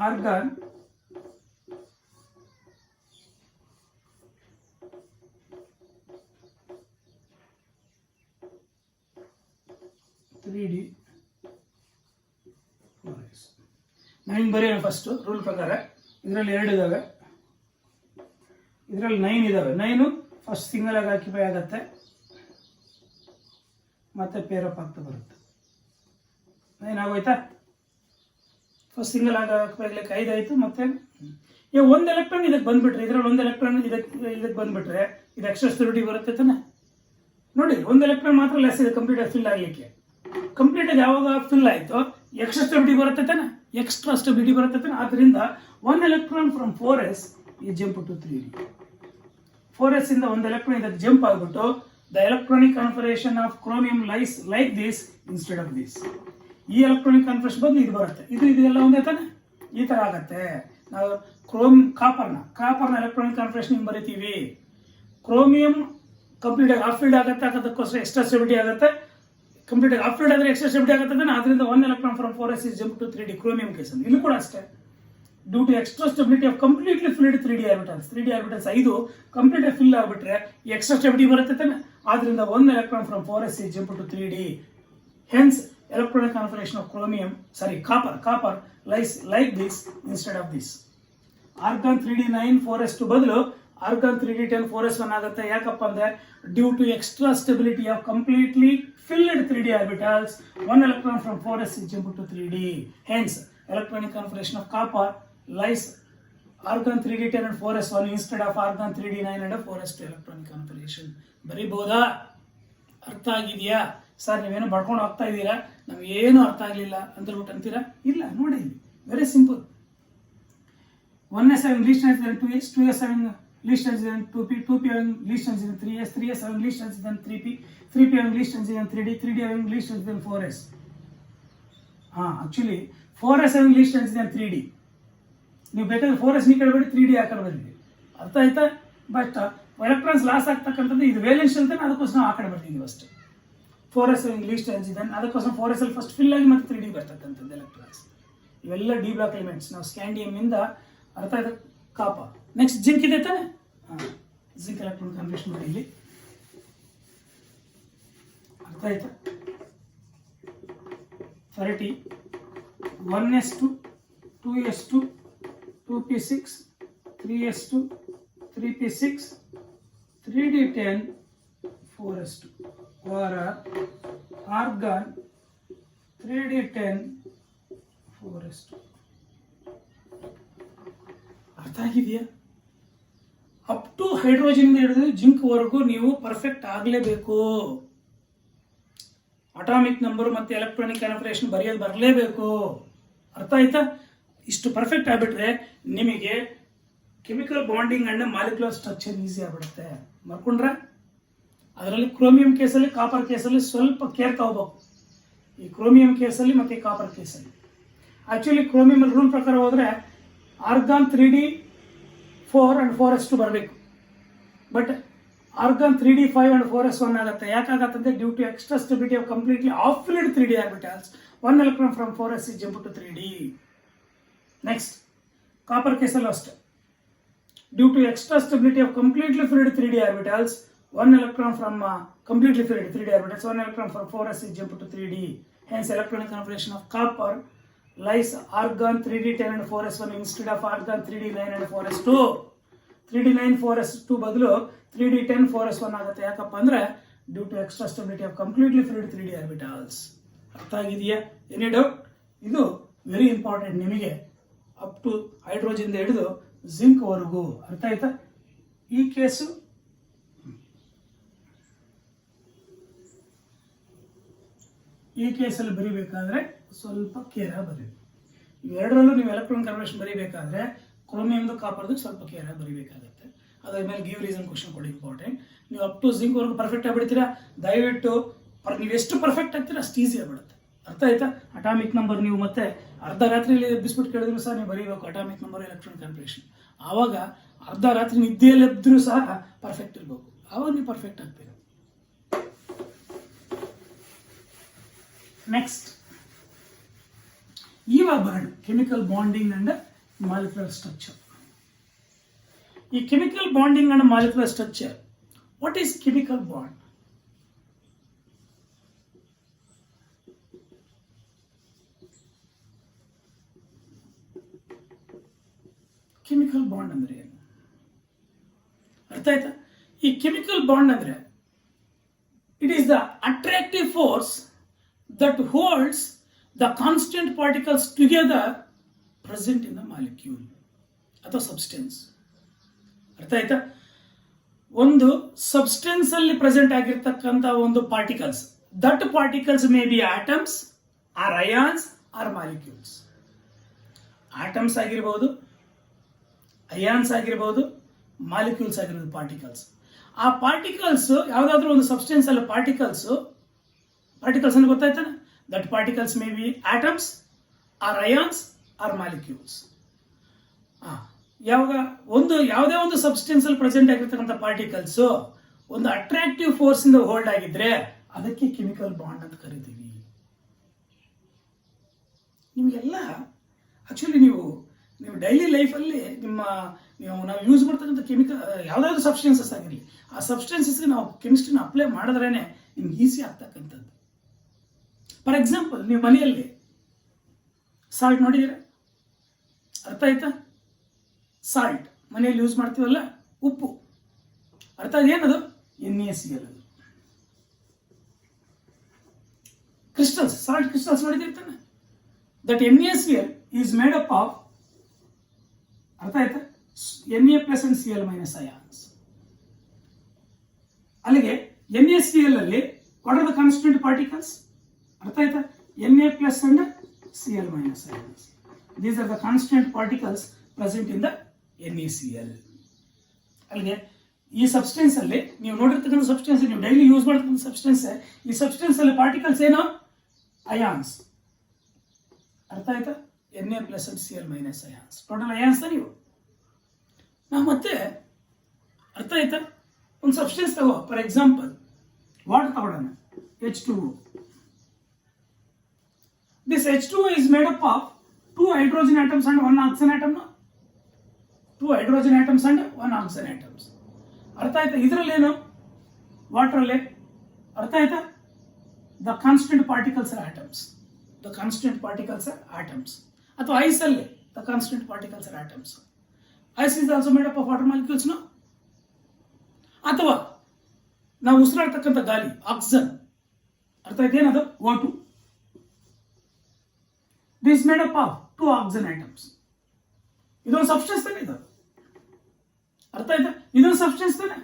ಆರ್ಗಾನ್ 3d, 4s. ನಾವು ಹಿಂಗೆ ಬರೆಯೋಣ ಫಸ್ಟ್ ರೂಲ್ ಪ್ರಕಾರ. ಇದರಲ್ಲಿ 2 ಇದಾವೆ, ಇದರಲ್ಲಿ 9 ಇದಾವೆ. 9 ಫಸ್ಟ್ ಸಿಂಗಲ್ ಆಗಿ ಆಕ್ಯುಪೈ ಆಗುತ್ತೆ, ಮತ್ತೆ ಪೇರಪ್ ಆಗ್ತಾ ಬರುತ್ತೆ. 9 ಆಗೋಯ್ತಾ? ಫಸ್ಟ್ ಸಿಂಗಲ್ ಆಗಿ ಆಕ್ಯುಪೈ ಆಗ್ಲಿಕ್ಕೆ 5 ಆಯಿತು. ಮತ್ತೆ ಒಂದು ಎಲೆಕ್ಟ್ರಾನ್ ಇದಕ್ಕೆ ಬಂದ್ಬಿಟ್ರೆ, ಇದರಲ್ಲಿ ಒಂದು ಎಲೆಕ್ಟ್ರಾನ್ ಇದಕ್ಕೆ ಬಂದ್ಬಿಟ್ರೆ ಇದು ಎಕ್ಸ್ಟ್ರಾ ಸ್ಟೆಬಿಲಿಟಿ ಬರುತ್ತೆ ತಾನೆ. ನೋಡಿ, ಒಂದು ಎಲೆಕ್ಟ್ರಾನ್ ಮಾತ್ರ ಲೆಸ್ ಇದೆ ಕಂಪ್ಲೀಟ್ ಆಗಿ ಫಿಲ್ ಆಗಲಿಕ್ಕೆ. ಕಂಪ್ಲೀಟ್ ಆಗಿ ಯಾವಾಗ ಫಿಲ್ ಆಯಿತು ಎಕ್ಸ್ಟ್ರಾ ಸ್ಟೆಬಿಲಿಟಿ ಬರುತ್ತೆ ತಾನೆ, ಎಕ್ಸ್ಟ್ರಾ ಸ್ಟೆಬಿಲಿಟಿ ಬರುತ್ತೆ ತಾನೆ. ಆದ್ದರಿಂದ 1 ಎಲೆಕ್ಟ್ರಾನ್ ಫ್ರಮ್ 4s ಈ ಜಂಪ್ ಟು 3d. 4s ಇಂದ ಒಂದು ಎಲೆಕ್ಟ್ರಾನ್ ಇದಕ್ಕೆ ಜಂಪ್ ಆಗಿಬಿಟ್ಟು the electronic configuration of chromium lies like this instead of this. ಈ ಎಲೆಕ್ಟ್ರಾನಿಕ್ ಕನ್ಫಿಗರೇಷನ್ ಬದಲು ಇದು ಬರುತ್ತೆ, ಇದೆಲ್ಲ ಒಂದೇ ತಾನೆ, ಈ ತರ ಆಗತ್ತೆ. ನಾವು ಕಾಪರ್ನ ಎಲೆಕ್ಟ್ರಾನಿಕ್ ಕನ್ಫಿಗರೇಷನ್ ಹಿಂಗೆ ಬರಿತೀವಿ. ಕ್ರೋಮಿಯಂ ಕಂಪ್ಲೀಟ್ ಆಗಿ ಆಫ್ ಫೀಲ್ಡ್ ಆಗುತ್ತೆ, ಅದಕ್ಕೋಸ್ಕರ ಎಕ್ಸ್ಟ್ರಾ ಸ್ಟೆಬಿಲಿಟಿ ಆಗುತ್ತೆ. ಕಂಪ್ಲೀಟ್ ಆಗಿ ಆಫ್ ಫೀಲ್ಡ್ ಆದರೆ ಎಕ್ಸ್ಟ್ರಾ ಸ್ಟೆಬಿಲಿಟಿ ಆಗುತ್ತೆ. ಅದರಿಂದ 1 electron from 4s is jump to 3d chromium case. ಇಲ್ಲೂ ಕೂಡ ಅಷ್ಟೇ, due to extra stability of completely filled 3d orbitals. 3d orbitals 5 complete ಆಗಿ ಫಿಲ್ ಆಗಿಬಿಟ್ರೆ ಎಕ್ಸ್ಟ್ರಾ ಸ್ಟೆಬಿಲಿಟಿ ಬರುತ್ತೆ ತಾನೆ. ಆದ್ರಿಂದ 1 electron from 4s is jump to 3d. Hence electronic configuration of copper lies like this instead of this. Argon 3d9 4s2 ಬದಲು ಆರ್ಗಾನ್ 3d10 4s1 ಆಗುತ್ತೆ. ಯಾಕಪ್ಪ ಅಂದ್ರೆ due to extra stability of completely filled 3d orbitals, one electron from 4s is jumped to 3d. Hence, electronic configuration of copper lies argon 3d10 and 4s1 instead of argon 3d9 and 4s2 electronic configuration. ಬರೀಬಹುದಾ? ಅರ್ಥ ಆಗಿದೆಯಾ ಸರ್? ನೀವೇನು ಬರ್ಕೊಂಡು ಹೋಗ್ತಾ ಇದ್ದೀರಾ, ನಮಗೇನು ಅರ್ಥ ಆಗಲಿಲ್ಲ ಅಂದ್ಬಿಟ್ಟು ಅಂತೀರಾ? ಇಲ್ಲ, ನೋಡಿ, very simple. 1s having least energy than 2s, 2s having least energy than 2p, 2p having least energy than 3s, 3s having least energy than 3p, 3p having least energy than 3d, 3d having least energy than 4s. Actually 4s having least energy than 3d. ನೀವು ಬೇಕಾದ್ರೆ 4s ನೀ ಕಡೆ 3d ಆ ಕಡೆ ಬರ್ತೀವಿ, ಅರ್ಥ ಆಯ್ತಾ? ಬಟ್ ಎಲೆಕ್ಟ್ರಾನ್ಸ್ ಲಾಸ್ ಆಗ್ತಕ್ಕಂಥದ್ದು ಇದು ವೇಲೆನ್ಸ್ ಅಂತ ಅದಕ್ಕೋಸ್ಕರ ನಾವು ಆ ಕಡೆ ಬರ್ತಿದ್ದೀವಿ ಅಷ್ಟೇ. 4s having least energy then ಅದಕ್ಕೋಸ್ಕರ 4s ಅಲ್ಲಿ ಫಸ್ಟ್ ಫಿಲ್ ಆಗಿ ಮತ್ತೆ 3d ಬರ್ತಕ್ಕಂಥದ್ದು ಎಲೆಕ್ಟ್ರಾನ್ಸ್. ಇವೆಲ್ಲ ಡಿ ಬ್ಲಾಕ್ ಎಲಿಮೆಂಟ್ಸ್. ನಾವು ಸ್ಕ್ಯಾಂಡಿಯಮ್ ಇಂದ ಅರ್ಥ ಆಯ್ತಾ? ಕಾಪರ್. ನೆಕ್ಸ್ಟ್ ಜಿಂಕ್ ಇದೆ ತಾನೆ? ಜಿಂಕ್ ಎಲೆಕ್ಟ್ರಾನ್ ಕಾನ್ಫಿಗರೇಷನ್ ಮಾಡಿ ಇಲ್ಲಿ, ಅರ್ಥ ಆಯ್ತಾ? 30 1s2 2s2 2p6 3s2 3p6 3d10 4s2 or argon 3d10 4s2. ಅರ್ಥ ಆಗಿದೆಯಾ? ಅಪ್ ಟು ಹೈಡ್ರೋಜನ್ ಹಿಡಿದು ಜಿಂಕ್ ವರೆಗೂ ನೀವು ಪರ್ಫೆಕ್ಟ್ ಆಗಲೇಬೇಕು. ಅಟಾಮಿಕ್ ನಂಬರ್ ಮತ್ತೆ ಎಲೆಕ್ಟ್ರಾನಿಕ್ ಕಾನ್ಫಿಗರೇಷನ್ ಬರೆಯೋದು ಬರಲೇಬೇಕು. ಅರ್ಥ ಆಯ್ತಾ? ಇಷ್ಟು ಪರ್ಫೆಕ್ಟ್ ಆಗಿಬಿಟ್ರೆ ನಿಮಗೆ chemical bonding and molecular structure easy ಆಗ್ಬಿಡುತ್ತೆ. ಮಾಡ್ಕೊಂಡ್ರ? ಅದರಲ್ಲಿ ಕ್ರೋಮಿಯಂ ಕೇಸಲ್ಲಿ ಕಾಪರ್ ಕೇಸಲ್ಲಿ ಸ್ವಲ್ಪ ಕೇರ್ ತಗೋಬೇಕು. ಈ ಕ್ರೋಮಿಯಂ ಕೇಸಲ್ಲಿ ಮತ್ತೆ ಕಾಪರ್ ಕೇಸಲ್ಲಿ ಆಕ್ಚುಲಿ ಕ್ರೋಮಿಯಂ ರೂಲ್ ಪ್ರಕಾರ ಹೋದ್ರೆ ಆರ್ಗಾನ್ 3d4 and 4s2 ಬರಬೇಕು. But argon 3d5 and 4s1 ಆಗುತ್ತೆ. ಯಾಕಾಗತ್ತಂದ್ರೆ due to extra stability of completely of filled 3d orbitals, 1 electron from 4s is jumped to 3d. Next copper ಕೇಸಲ್ಲೂ ಅಷ್ಟೇ, due to extra stability of completely filled 3d orbitals, 1 electron from completely filled 3d orbitals, 1 electron from 4s is jumped to 3d. Hence, electronic configuration of copper lies argon 3d10 and 4s1 instead of argon 3d9 and 4s2. 3d9 4s2 ಬದಲು 3d10 4s1 ಆಗುತ್ತೆ. ಯಾಕಪ್ಪ ಅಂದ್ರೆ due to extra stability of completely filled 3d orbitals. ಅರ್ಥ ಆಗಿದೆಯಾ? Any doubt? ಇದು ವೆರಿ ಇಂಪಾರ್ಟೆಂಟ್ ನಿಮಗೆ, ಅಪ್ ಟು ಹೈಡ್ರೋಜನ್ ಹಿಡಿದು ಜಿಂಕ್ ವರೆಗೂ. ಅರ್ಥ ಆಯ್ತಾ? ಈ ಕೇಸು ಈ ಕೇಸಲ್ಲಿ ಬರೀಬೇಕಾದ್ರೆ ಸ್ವಲ್ಪ ಕೇರ ಬರೀಬೇಕು. ಇವೆರಡರಲ್ಲೂ ನೀವು ಎಲೆಕ್ಟ್ರಾನ್ ಕಾನ್ಫಿಗರೇಷನ್ ಬರೀಬೇಕಾದ್ರೆ ಕ್ರೋಮಿಯಮ್ದು ಕಾಪರ್ದು ಸ್ವಲ್ಪ ಕೇರ ಬರೀಬೇಕಾಗುತ್ತೆ. ಅದ್ರ ಮೇಲೆ ಗಿವ್ ರೀಸನ್ ಕ್ವಶನ್ ಕೊಡಿ, ಇಂಪಾರ್ಟೆಂಟ್. ನೀವು ಅಪ್ ಟು ಜಿಂಕ್ ವರೆಗೂ ಪರ್ಫೆಕ್ಟ್ ಆಗಿಬಿಡ್ತೀರಾ, ದಯವಿಟ್ಟು ನೀವು ಎಷ್ಟು ಪರ್ಫೆಕ್ಟ್ ಆಗ್ತೀರಾ ಅಷ್ಟು ಈಸಿ ಆಗಿಬಿಡುತ್ತೆ. ಅರ್ಥ ಆಯ್ತಾ? ಅಟಾಮಿಕ್ ನಂಬರ್ ನೀವು ಮತ್ತೆ ಅರ್ಧ ರಾತ್ರಿಯಲ್ಲಿ ಎಬ್ಬಿಸ್ಬಿಟ್ಟು ಕೇಳಿದ್ರು ಸಹ ನೀವು ಬರೀಬೇಕು ಅಟಾಮಿಕ್ ನಂಬರ್ ಎಲೆಕ್ಟ್ರಾನ್ ಕಾನ್ಫಿಗರೇಷನ್. ಆವಾಗ ಅರ್ಧ ರಾತ್ರಿ ನಿದ್ದೆಯಲ್ಲಿ ಎಬ್ಬಿದ್ರೂ ಸಹ ಪರ್ಫೆಕ್ಟ್ ಇರಬೇಕು, ಆವಾಗ ನೀವು ಪರ್ಫೆಕ್ಟ್ ಆಗ್ತೀರಾ. ನೆಕ್ಸ್ಟ್ ಇವಾಗ ಬರೋಣ chemical bonding and molecular structure. ಈ chemical bonding and molecular structure, what is chemical bond? Chemical bond ಅಂದ್ರೆ ಏನು? ಅರ್ಥ ಆಯ್ತಾ? ಈ ಕೆಮಿಕಲ್ ಬಾಂಡ್ ಅಂದ್ರೆ it is the attractive force that holds the constant particles together present in the molecule ಅಥವಾ ಸಬ್ಸ್ಟೆನ್ಸ್. ಅರ್ಥ ಆಯ್ತಾ? ಒಂದು ಸಬ್ಸ್ಟೆನ್ಸ್ ಅಲ್ಲಿ ಪ್ರೆಸೆಂಟ್ ಆಗಿರ್ತಕ್ಕಂಥ ಒಂದು particles, that particles may be atoms or ions or molecules. Atoms ಆಗಿರ್ಬೋದು, ಅಯಾನ್ಸ್ ಆಗಿರ್ಬೋದು, ಮಾಲಿಕ್ಯೂಲ್ಸ್ ಆಗಿರ್ಬೋದು, ಪಾರ್ಟಿಕಲ್ಸ್. ಆ ಪಾರ್ಟಿಕಲ್ಸ್ ಯಾವುದಾದ್ರೂ ಒಂದು ಸಬ್ಸ್ಟೆನ್ಸ್ ಅಲ್ಲಿ ಪಾರ್ಟಿಕಲ್ಸ್ ಅಂತ ಗೊತ್ತಾಯ್ತಾನೆ. That particles may be atoms or ions or molecules. ಯಾವುದೇ ಒಂದು ಸಬ್ಸ್ಟೆನ್ಸ್ ಅಲ್ಲಿ ಪ್ರೆಸೆಂಟ್ ಆಗಿರ್ತಕ್ಕಂಥ ಪಾರ್ಟಿಕಲ್ಸ್ ಒಂದು ಅಟ್ರಾಕ್ಟಿವ್ ಫೋರ್ಸ್ ಇಂದ ಹೋಲ್ಡ್ ಆಗಿದ್ರೆ ಅದಕ್ಕೆ ಕೆಮಿಕಲ್ ಬಾಂಡ್ ಅಂತ ಕರಿತೀವಿ. ನಿಮಗೆಲ್ಲ ಆಕ್ಚುಲಿ ನೀವು ಡೈಲಿ ಲೈಫಲ್ಲಿ ನಾವು ಯೂಸ್ ಮಾಡ್ತಕ್ಕಂಥ ಕೆಮಿಕಲ್ ಯಾವುದಾದ್ರು ಸಬ್ಸ್ಟೆನ್ಸಸ್ ಆಗಿರಲಿ, ಆ ಸಬ್ಸ್ಟೆನ್ಸಸ್ಗೆ ನಾವು ಕೆಮಿಸ್ಟ್ರಿನ ಅಪ್ಲೈ ಮಾಡಿದ್ರೇನೆ ನಿಮ್ಗೆ ಈಸಿ ಆಗ್ತಕ್ಕಂಥದ್ದು. ಫಾರ್ ಎಕ್ಸಾಂಪಲ್, ನೀವು ಮನೆಯಲ್ಲಿ ಸಾಲ್ಟ್ ನೋಡಿದ್ದೀರಾ? ಅರ್ಥ ಆಯ್ತಾ? ಸಾಲ್ಟ್ ಮನೆಯಲ್ಲಿ ಯೂಸ್ ಮಾಡ್ತೀವಲ್ಲ, ಉಪ್ಪು. ಅರ್ಥ ಏನದು? NaCl. ಅದು ಕ್ರಿಸ್ಟಲ್ಸ್, ಸಾಲ್ಟ್ ಕ್ರಿಸ್ಟಲ್ಸ್ ನೋಡಿದಿರ್ತಾನೆ. That NaCl is made up of, ಅರ್ಥ ಆಯ್ತಾ, Na plus and Cl minus ions. ಅಲ್ಲಿಗೆ NaCl ಅಲ್ಲಿ what are the constituent particles? ಅರ್ಥ ಆಯ್ತಾ? Na plus and Cl minus ions. These are the constant particles present in the NaCl. ಅಲ್ಲಿಗೆ ಈ ಸಬ್ಸ್ಟೆನ್ಸ್ ಅಲ್ಲಿ ನೀವು ನೋಡಿರ್ತಕ್ಕಂಥ ಸಬ್ಸ್ಟೆನ್ಸ್, ನೀವು ಡೈಲಿ ಯೂಸ್ ಮಾಡ್ತಕ್ಕಂಥ ಸಬ್ಸ್ಟೆನ್ಸ್, ಈ ಸಬ್ಸ್ಟೆನ್ಸ್ ಅಲ್ಲಿ ಪಾರ್ಟಿಕಲ್ಸ್ ಏನು? ಅಯಾನ್ಸ್. ಅರ್ಥ ಆಯ್ತಾ? Na plus and Cl minus ions, total ions ನೀವು. ನಾವು ಮತ್ತೆ ಅರ್ಥ ಆಯ್ತಾ, ಒಂದು ಸಬ್ಸ್ಟೆನ್ಸ್ ತಗೋ, ಫಾರ್ ಎಕ್ಸಾಂಪಲ್ ವಾಟರ್ ತಗೊಳ್ಳೋಣ, H2O. This H2O is made up of 2 hydrogen atoms and 1 oxygen atom. 2 hydrogen atoms and 1 oxygen atoms. ಅರ್ಥ ಆಯ್ತಾ? ಇದರಲ್ಲಿ ಏನು? ವಾಟರ್ ಅಲ್ಲಿ ಅರ್ಥ ಆಯ್ತಾ, the constant particles R atoms. The constant particles R atoms. ಅಥವಾ ಐಸ್ ಅಲ್ಲಿ the constant particles R atoms. Ice is also made up of water molecules. ಅಥವಾ ನಾವು ಉಸಿರಾಡ್ತಕ್ಕಂಥ ಗಾಳಿ ಆಕ್ಸಿಜನ್, ಅರ್ಥ ಆಯ್ತು ಏನದು? O2. This made up of 2 oxygen atoms. ಇದೊಂದು ಸಬ್ಸ್ಟೆನ್ಸ್ ತಾನೆ ಇದು. ಅರ್ಥ ಆಯ್ತಾ? ಇದೊಂದು ಸಬ್ಸ್ಟೆನ್ಸ್ ತಾನೆ,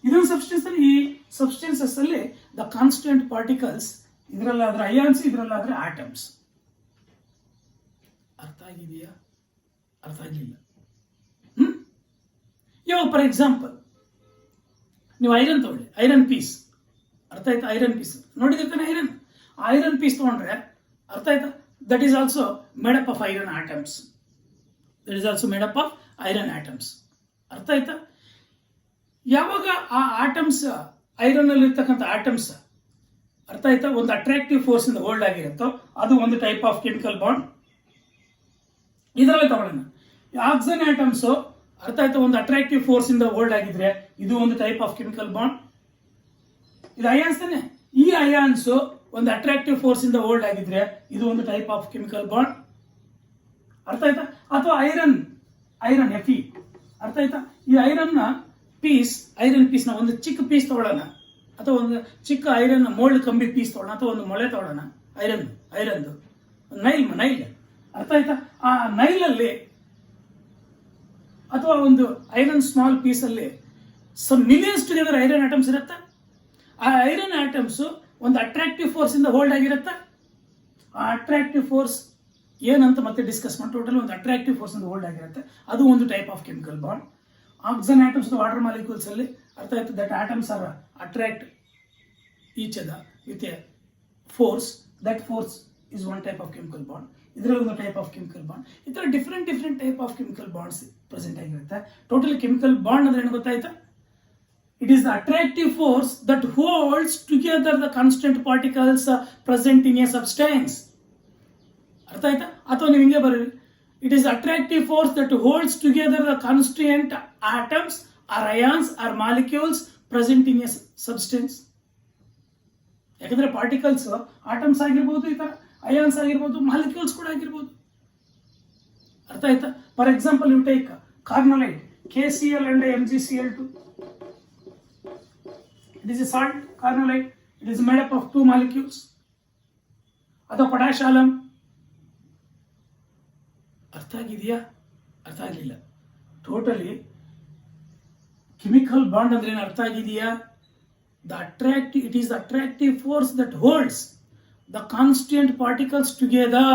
ಇದೊಂದು ಸಬ್ಸ್ಟೆನ್ಸ್ ತಾನೆ. ಈ ಸಬ್ಸ್ಟೆನ್ಸಸ್ ಅಲ್ಲಿ ದ ಕಾನ್ಸ್ಟೆಂಟ್ ಪಾರ್ಟಿಕಲ್ಸ್, ಇದರಲ್ಲಾದ್ರೆ ಅಯಾನ್ಸ್, ಇದರಲ್ಲಾದ್ರೆ ಆಟಮ್ಸ್. ಅರ್ಥ ಆಗಿದೆಯಾ? ಅರ್ಥ ಆಗಲಿಲ್ಲ? ಇವಾಗ ಫಾರ್ ಎಕ್ಸಾಂಪಲ್ ನೀವು ಐರನ್ ತಗೊಳ್ಳಿ, ಐರನ್ ಪೀಸ್, ಅರ್ಥ ಆಯ್ತಾ? ಐರನ್ ಪೀಸ್ ನೋಡಿದಿರ್ತಾನೆ. ಐರನ್ ಪೀಸ್ ತಗೊಂಡ್ರೆ ಅರ್ಥ ಆಯ್ತಾ, that is also made up of iron atoms. That is also made up of iron atoms. ಅರ್ಥ ಆಯ್ತಾ? ಯಾವಾಗ ಆ ಆಟಮ್ಸ್, ಐರನ್ ಅಲ್ಲಿ ಇರ್ತಕ್ಕಂಥ ಆಟಮ್ಸ್, ಅರ್ಥ ಆಯ್ತಾ, ಒಂದು ಅಟ್ರಾಕ್ಟಿವ್ ಫೋರ್ಸ್ ಇಂದ ಹೋಲ್ಡ್ ಆಗಿರುತ್ತೋ ಅದು ಒಂದು ಟೈಪ್ ಆಫ್ ಕೆಮಿಕಲ್ ಬಾಂಡ್. ಇದರಲ್ಲಿ ತಗೊಳ್ಳೋಣ, ಆಕ್ಸಿಜನ್ ಆಟಮ್ಸ್, ಅರ್ಥ ಆಯ್ತಾ, ಒಂದು ಅಟ್ರಾಕ್ಟಿವ್ ಫೋರ್ಸ್ ಇಂದ ಹೋಲ್ಡ್ ಆಗಿದ್ರೆ ಇದು ಒಂದು ಟೈಪ್ ಆಫ್ ಕೆಮಿಕಲ್ ಬಾಂಡ್. ಇದು ಅಯಾನ್ಸ್ ತಾನೆ. ಈ ಅಯಾನ್ಸ್ ಒಂದು ಅಟ್ರಾಕ್ಟಿವ್ ಫೋರ್ಸ್ ಇಂದ ಹೋಲ್ಡ್ ಆಗಿದ್ರೆ ಇದು ಒಂದು ಟೈಪ್ ಆಫ್ ಕೆಮಿಕಲ್ ಬಾಂಡ್. ಅರ್ಥ ಆಯ್ತಾ? ಅಥವಾ ಐರನ್ Fe, ಅರ್ಥ ಆಯ್ತಾ? ಈ ಐರನ್ ಪೀಸ್ ನ ಒಂದು ಚಿಕ್ಕ ಪೀಸ್ ತಗೊಳ್ಳೋಣ, ಅಥವಾ ಒಂದು ಚಿಕ್ಕ ಐರನ್ ಮೋಲ್ಡ್ ಕಂಬಿ ಪೀಸ್ ತಗೊಳ್ಳೋಣ, ಅಥವಾ ಒಂದು ಮೊಳೆ ತಗೊಳ್ಳೋಣ, ಐರನ್ದು ನೈಲ್, ಅರ್ಥ ಆಯ್ತಾ? ಆ ನೈಲ್ ಅಲ್ಲಿ ಅಥವಾ ಒಂದು ಐರನ್ ಸ್ಮಾಲ್ ಪೀಸ್ ಅಲ್ಲಿ some millions together iron atoms ಇರುತ್ತೆ. ಆ ಐರನ್ ಆಟಮ್ಸ್ ಒಂದು ಅಟ್ರಾಕ್ಟಿವ್ ಫೋರ್ಸ್ ಇಂದ ಹೋಲ್ಡ್ ಆಗಿರುತ್ತೆ. ಆ ಅಟ್ರಾಕ್ಟಿವ್ ಫೋರ್ಸ್ ಏನಂತ ಮತ್ತೆ ಡಿಸ್ಕಸ್ ಮಾಡಿ, ಟೋಟಲ್ ಒಂದು ಅಟ್ರಾಕ್ಟಿವ್ ಫೋರ್ಸ್ ಇಂದ ಹೋಲ್ಡ್ ಆಗಿರುತ್ತೆ, ಅದು ಒಂದು type of chemical bond. Oxygen atoms water molecules ಅಲ್ಲಿ ಅರ್ಥ ಆಯ್ತು, that atoms R attract each other with A force. That force is one type of chemical bond. ಇದರಲ್ಲಿ ಒಂದು ಟೈಪ್ ಆಫ್ ಕೆಮಿಕಲ್ ಬಾಂಡ್. ಈ ತರ different type of chemical bonds present ಆಗಿರುತ್ತೆ. ಟೋಟಲಿ ಕೆಮಿಕಲ್ ಬಾಂಡ್ ಅಂದ್ರೆ ಏನು ಗೊತ್ತಾಯ್ತಾ? It is the attractive force that holds together the constant particles present in a substance. ಅರ್ಥ ಆಯ್ತಾ? ಅಥವಾ ನೀವು ಹಿಂಗೆ ಬರೀರಿ, it is the attractive force that holds together the constant atoms or ions or molecules present in a substance. ಯಾಕಂದ್ರೆ ಪಾರ್ಟಿಕಲ್ಸ್ ಆಟಮ್ಸ್ ಆಗಿರ್ಬೋದು, ಈ ತರ ಅಯಾನ್ಸ್ ಆಗಿರ್ಬೋದು, ಮಾಲಿಕ್ಯೂಲ್ಸ್ ಕೂಡ ಆಗಿರ್ಬೋದು. ಅರ್ಥ ಆಯ್ತಾ? For example you take carnallite, KCl and MgCl2. It is a salt, carnallite. It is made up of 2 molecules. ಅಥವಾ potash alum. ಅರ್ಥ ಆಗಿದೆಯಾ? ಅರ್ಥ ಆಗಲಿಲ್ಲ. ಟೋಟಲಿ ಕೆಮಿಕಲ್ ಬಾಂಡ್ ಅಂದ್ರೆ ಏನು ಅರ್ಥ ಆಗಿದೆಯಾ? It is the attractive force that holds the constant particles together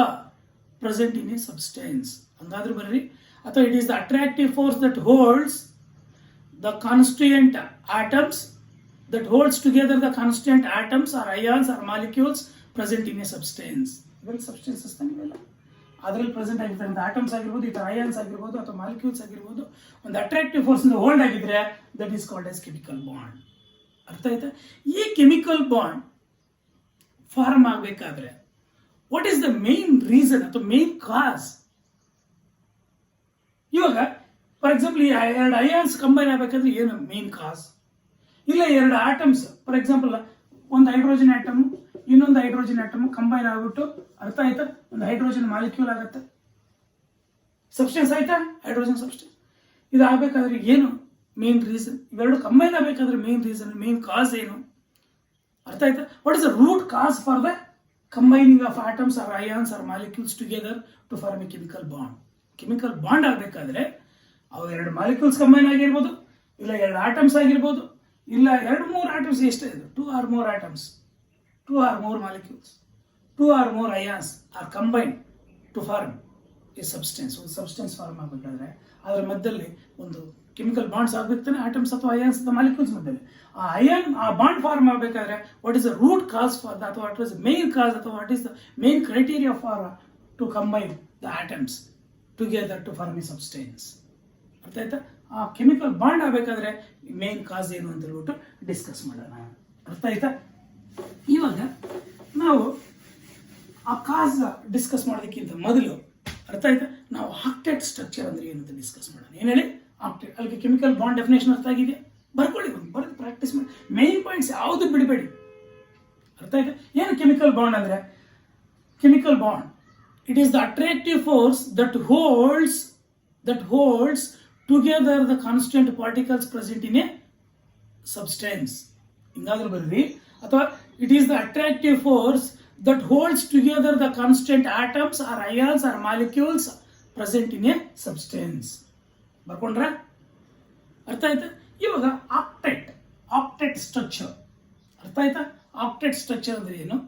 present in a substance. ಹಂಗಾದ್ರೂ ಬರ್ರಿ. ಅಥವಾ it is the attractive force that holds the constant atoms, that holds together the constant atoms or ions or molecules present in a substance. ಇವೆಲ್ಲ ಸಬ್ಸ್ಟೆನ್ಸಸ್ ತಾನಿವೆಲ್ಲ ಅದರಲ್ಲಿ ಪ್ರೆಸೆಂಟ್ ಆಗಿರ್ತಕ್ಕಂಥ ಆಟಮ್ಸ್ ಆಗಿರ್ಬೋದು, ಈ ಥರ ಅಯಾನ್ಸ್ ಆಗಿರ್ಬೋದು, ಅಥವಾ ಮಾಲಿಕ್ಯೂಲ್ಸ್ ಆಗಿರ್ಬೋದು, ಒಂದು ಅಟ್ರಾಕ್ಟಿವ್ ಫೋರ್ಸ್ ಇಂದ ಹೋಲ್ಡ್ ಆಗಿದ್ರೆ that is called as chemical bond. ಅರ್ಥ ಆಯ್ತಾ? ಈ ಕೆಮಿಕಲ್ ಬಾಂಡ್ ಫಾರ್ಮ್ ಆಗಬೇಕಾದ್ರೆ what is the main reason ಅಥವಾ ಮೇನ್ ಕಾಸ್? ಇವಾಗ ಫಾರ್ ಎಕ್ಸಾಂಪಲ್ ಈ 2 ಅಯಾನ್ಸ್ ಕಂಬೈನ್ ಆಗಬೇಕಾದ್ರೆ ಏನು ಮೇನ್ ಕಾಸ್? ಇಲ್ಲ 2 ಆಟಮ್ಸ್, ಫಾರ್ ಎಕ್ಸಾಂಪಲ್ ಒಂದು ಹೈಡ್ರೋಜನ್ ಆಟಮ್ ಇನ್ನೊಂದು ಹೈಡ್ರೋಜನ್ ಆಟಮ್ ಕಂಬೈನ್ ಆಗ್ಬಿಟ್ಟು, ಅರ್ಥ ಆಯ್ತಾ, ಒಂದು ಹೈಡ್ರೋಜನ್ ಮಾಲಿಕ್ಯೂಲ್ ಆಗುತ್ತೆ, ಸಬ್ಸ್ಟೆನ್ಸ್ ಆಯ್ತಾ, ಹೈಡ್ರೋಜನ್ ಸಬ್ಸ್ಟೆನ್ಸ್. ಇದು ಆಗ್ಬೇಕಾದ್ರೆ ಏನು ಮೇನ್ ರೀಸನ್, ಇವೆರಡು ಕಂಬೈನ್ ಆಗಬೇಕಾದ್ರೆ ಮೇನ್ ರೀಸನ್, ಮೇನ್ ಕಾಸ್ ಏನು ಅರ್ಥ ಆಯ್ತಾ? What is the root cause for the combining of atoms or ions or molecules together to form a chemical bond. Chemical bond ಆಗಬೇಕಾದ್ರೆ ಅವು ಎರಡು ಮಾಲಿಕ್ಯೂಲ್ಸ್ ಕಂಬೈನ್ ಆಗಿರ್ಬೋದು, ಇಲ್ಲ ಎರಡು ಆಟಮ್ಸ್ ಆಗಿರ್ಬೋದು, ಇಲ್ಲ ಎರಡು ಮೂರು ಆಟಮ್ಸ್, ಎಷ್ಟೇ ಇದು 2 or more atoms, 2 or more molecules, 2 or more ions are combined to form a substance. ಒಂದು ಸಬ್ಸ್ಟೆನ್ಸ್ ಫಾರ್ಮ್ ಆಗಬೇಕಾದ್ರೆ ಅದರ ಮಧ್ಯದಲ್ಲಿ ಒಂದು ಕೆಮಿಕಲ್ ಬಾಂಡ್ಸ್ ಆಗಬೇಕು ತಾನೆ, ಆಟಮ್ಸ್ ಅಥವಾ ಅಯಾನ್ಸ್ ಅಥವಾ ಮಾಲಿಕ್ಯೂಲ್ಸ್ ಮಧ್ಯದಲ್ಲಿ. ಆ ಬಾಂಡ್ ಫಾರ್ಮ್ ಆಗಬೇಕಾದ್ರೆ what is the root cause for the, ಅಥವಾ what is the main cause, ಅಥವಾ what is the main criteria for to combine the atoms together to form a substance. ಅರ್ಥ ಆಯ್ತಾ? ಆ ಕೆಮಿಕಲ್ ಬಾಂಡ್ ಆಗಬೇಕಾದ್ರೆ ಮೇನ್ ಕಾಸ್ ಏನು ಅಂತ ಹೇಳ್ಬಿಟ್ಟು ಡಿಸ್ಕಸ್ ಮಾಡೋಣ. ಅರ್ಥ ಆಯ್ತಾ? ಇವಾಗ ನಾವು ಆ ಕಾಸ್ ಡಿಸ್ಕಸ್ ಮಾಡೋದಕ್ಕಿಂತ ಮೊದಲು ಅರ್ಥ ಆಯ್ತಾ, ನಾವು ಆಕ್ಟೇಟ್ ಸ್ಟ್ರಕ್ಚರ್ ಅಂದ್ರೆ ಏನು ಅಂತ ಡಿಸ್ಕಸ್ ಮಾಡೋಣ. ಏನು ಹೇಳಿ? ಆಕ್ಟೇಟ್. ಅಲ್ಲಿಗೆ ಕೆಮಿಕಲ್ ಬಾಂಡ್ ಡೆಫಿನೇಷನ್ ಅರ್ಥ ಆಗಿದೆ? ಬರ್ಕೊಳ್ಳಿ, ಬರೆದು ಪ್ರಾಕ್ಟೀಸ್ ಮಾಡಿ. ಮೇನ್ ಪಾಯಿಂಟ್ಸ್ ಯಾವುದು ಬಿಡಬೇಡಿ. ಅರ್ಥ ಆಯ್ತಾ? ಏನು ಕೆಮಿಕಲ್ ಬಾಂಡ್ ಅಂದ್ರೆ? Chemical bond, it is the attractive force that holds together the constant particles present in a substance. ಹಿಂಗಾದ್ರೂ ಬರ್ರಿ. ಅಥವಾ it is the attractive force that holds together the constant atoms or ions or molecules present in a substance. ಬರ್ಕೊಂಡ್ರ? ಅರ್ಥ ಆಯ್ತಾ? ಇವಾಗ ಆಕ್ಟೇಟ್ ಸ್ಟ್ರಕ್ಚರ್ ಅರ್ಥ ಆಯ್ತಾ? ಆಕ್ಟೇಟ್ ಸ್ಟ್ರಕ್ಚರ್ ಅಂದ್ರೆ ಏನು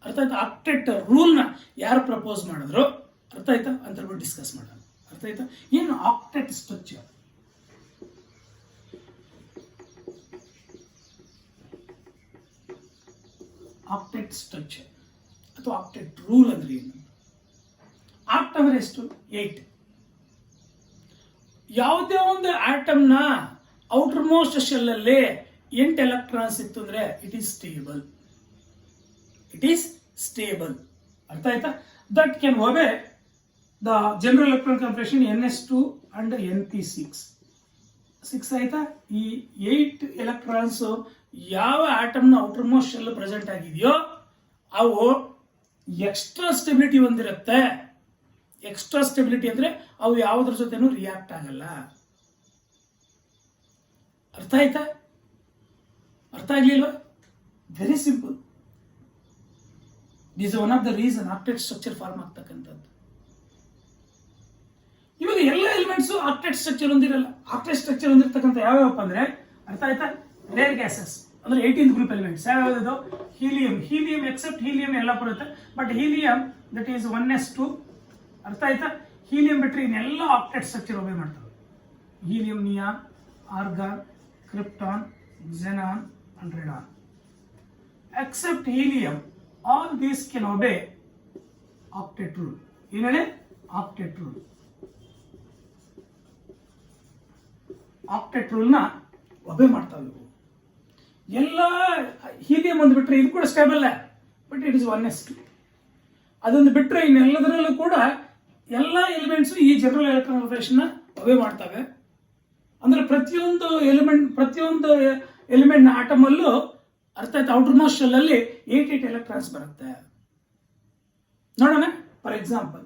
ಅರ್ಥ ಆಯ್ತಾ? ಆಕ್ಟೇಟ್ ರೂಲ್ನ ಯಾರು ಪ್ರಪೋಸ್ ಮಾಡಿದ್ರು ಅರ್ಥ ಆಯ್ತಾ ಅಂತ ಹೇಳ್ಬಿಟ್ಟು ಡಿಸ್ಕಸ್ ಮಾಡೋಣ. ಅರ್ಥ ಆಯ್ತಾ? ಏನು ಆಕ್ಟೇಟ್ ಸ್ಟ್ರಕ್ಚರ್? ಆಕ್ಟೇಟ್ ಸ್ಟ್ರಕ್ಚರ್ ಅಥವಾ ಆಕ್ಟೇಟ್ ರೂಲ್ ಅಂದ್ರೆ ಏನು? ಆಕ್ಟ್ ಅಂದ್ರೆ ಎಷ್ಟು? 8. ಯಾವುದೇ ಒಂದು ಆಟಮ್ನ ಔಟರ್ ಮೋಸ್ಟ್ ಶೆಲ್ ಅಲ್ಲಿ 8 ಎಲೆಕ್ಟ್ರಾನ್ಸ್ ಇತ್ತು ಅಂದ್ರೆ ಇಟ್ ಈಸ್ ಸ್ಟೇಬಲ್. ಅರ್ಥ ಆಯ್ತಾ? That can obey the general electron configuration ns2 and np6 ಆಯ್ತಾ? ಈ 8 ಎಲೆಕ್ಟ್ರಾನ್ಸ್ ಯಾವ ಆಟಮ್ನ ಔಟರ್ ಮೋಸ್ಟ್ ಶೆಲ್ ಪ್ರೆಸೆಂಟ್ ಆಗಿದೆಯೋ ಅವು ಎಕ್ಸ್ಟ್ರಾ ಸ್ಟೆಬಿಲಿಟಿ ಹೊಂದಿರುತ್ತೆ. ಎಕ್ಸ್ಟ್ರಾ ಸ್ಟೆಬಿಲಿಟಿ ಅಂದ್ರೆ ಅವು ಯಾವುದ್ರ ಜೊತೆನೂ ರಿಯಾಕ್ಟ್ ಆಗಲ್ಲ. ಅರ್ಥ ಆಯ್ತಾ? ಅರ್ಥ ಆಗ್ಲಿಲ್ವಾ? Very simple. This one of the reason octet structure form ಆಗ್ತಕ್ಕಂಥದ್ದು. ಇವಾಗ ಎಲ್ಲ ಎಲಿಮೆಂಟ್ಸ್ ಆಕ್ಟೇಟ್ ಸ್ಟ್ರಕ್ಚರ್ ಹೊಂದಿರಲ್ಲ. ಆಕ್ಟೇಟ್ ಸ್ಟ್ರಕ್ಚರ್ ಹೊಂದಿರತಕ್ಕಂಥ ಯಾವ್ಯಾವಪ್ಪ ಅಂದ್ರೆ ಅರ್ಥ ಆಯ್ತಾ? ರೇರ್ ಗ್ಯಾಸಸ್ ಅಂದ್ರೆ 18th ಗ್ರೂಪ್ ಎಲಿಮೆಂಟ್ಸ್ ಯಾವ್ಯಾವುದು? ಹೀಲಿಯಂ ಎಕ್ಸೆಪ್ಟ್ ಹೀಲಿಯಂ ಎಲ್ಲ ಬರುತ್ತೆ. But helium that is 1s2. ಅರ್ಥ ಆಯ್ತಾ? ಹೀಲಿಯಂ ಬಿಟ್ಟರೆ ಇನ್ನೆಲ್ಲ ಆಕ್ಟೇಟ್ ಸ್ಟ್ರಕ್ಚರ್ ಒಬೆ ಮಾಡ್ತವೆ. Helium, neon, argon, krypton, xenon and radon. Except helium, all these can obey octet rule. ಏನು ಹೇಳಿ? Octet rule. ಆಕ್ಟೇಟ್ ರೂಲ್ನ ಒಬೆ ಮಾಡ್ತಾವೆ ಇವು ಎಲ್ಲ. ಹೀಲಿಯಂ ಒಂದು ಬಿಟ್ಟರೆ ಇದು ಕೂಡ stable, but it is 1s2. ಅದೊಂದು ಬಿಟ್ಟರೆ ಇನ್ನೆಲ್ಲದರಲ್ಲೂ ಕೂಡ ಎಲ್ಲ ಎಲಿಮೆಂಟ್ಸ್ ಈ ಜನರಲ್ ಎಲೆಕ್ಟ್ರಾನ್ ಕಾನ್ಫಿಗರೇಷನ್ ಒಬೆ ಮಾಡ್ತವೆ. ಅಂದ್ರೆ ಪ್ರತಿಯೊಂದು ಎಲಿಮೆಂಟ್ ನ ಆಟಮ್ ಅಲ್ಲೂ ಅರ್ಥ ಆಯ್ತು ಔಟರ್ ಮೋಸ್ಟ್ ಶೆಲ್ ಅಲ್ಲಿ 8 ಎಲೆಕ್ಟ್ರಾನ್ಸ್ ಬರುತ್ತೆ. ನೋಡೋಣ. ಫಾರ್ ಎಕ್ಸಾಂಪಲ್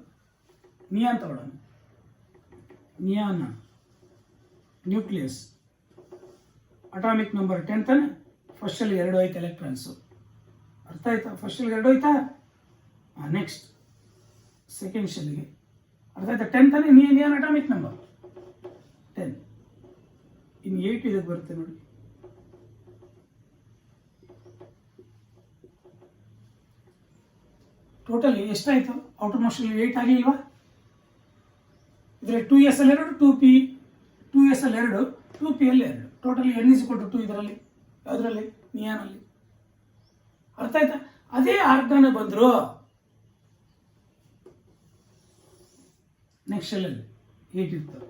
ನಿಯಾನ್ ತಗೊಳ್ಳೋಣ. ನಿಯಾನ್ ನ್ಯೂಕ್ಲಿಯಸ್ ಅಟಾಮಿಕ್ ನಂಬರ್ 10 ತಾನೆ. ಫಸ್ಟ್ ಅಲ್ಲಿ 2 ಐತೆ ಎಲೆಕ್ಟ್ರಾನ್ಸ್. ಅರ್ಥ ಆಯ್ತಾ? ಫಸ್ಟ್ ಅಲ್ಲಿ 2 ಐತಾ? ನೆಕ್ಸ್ಟ್ ಸೆಕೆಂಡ್ ಶೆಲ್ಗೆ ಅರ್ಥ ಆಯ್ತಾ? 10 ತಾನೆ. Neon atomic number 10. ಇನ್ನು 8 ಇದಕ್ಕೆ ಬರುತ್ತೆ ನೋಡಿ. ಟೋಟಲಿ ಎಷ್ಟಾಯ್ತು? Outer most shell 8 ಆಗಲಿಲ್ವಾ? ಇದ್ರೆ 2s ಅಲ್ಲಿ 2, 2p, 2s ಅಲ್ಲಿ 2, 2p ಅಲ್ಲಿ 2. ಟೋಟಲಿ n = 2 ಇದರಲ್ಲಿ. ಅದರಲ್ಲಿ ನಿಯಾನ್ ಅಲ್ಲಿ. ಅರ್ಥ ಆಯ್ತಾ? ಅದೇ ಆರ್ಗಾನ್ ಬಂದ್ರು ನೆಕ್ಸ್ಟ್ ಶೆಲ್ ಅಲ್ಲಿ 8 ಇರ್ತವೆ.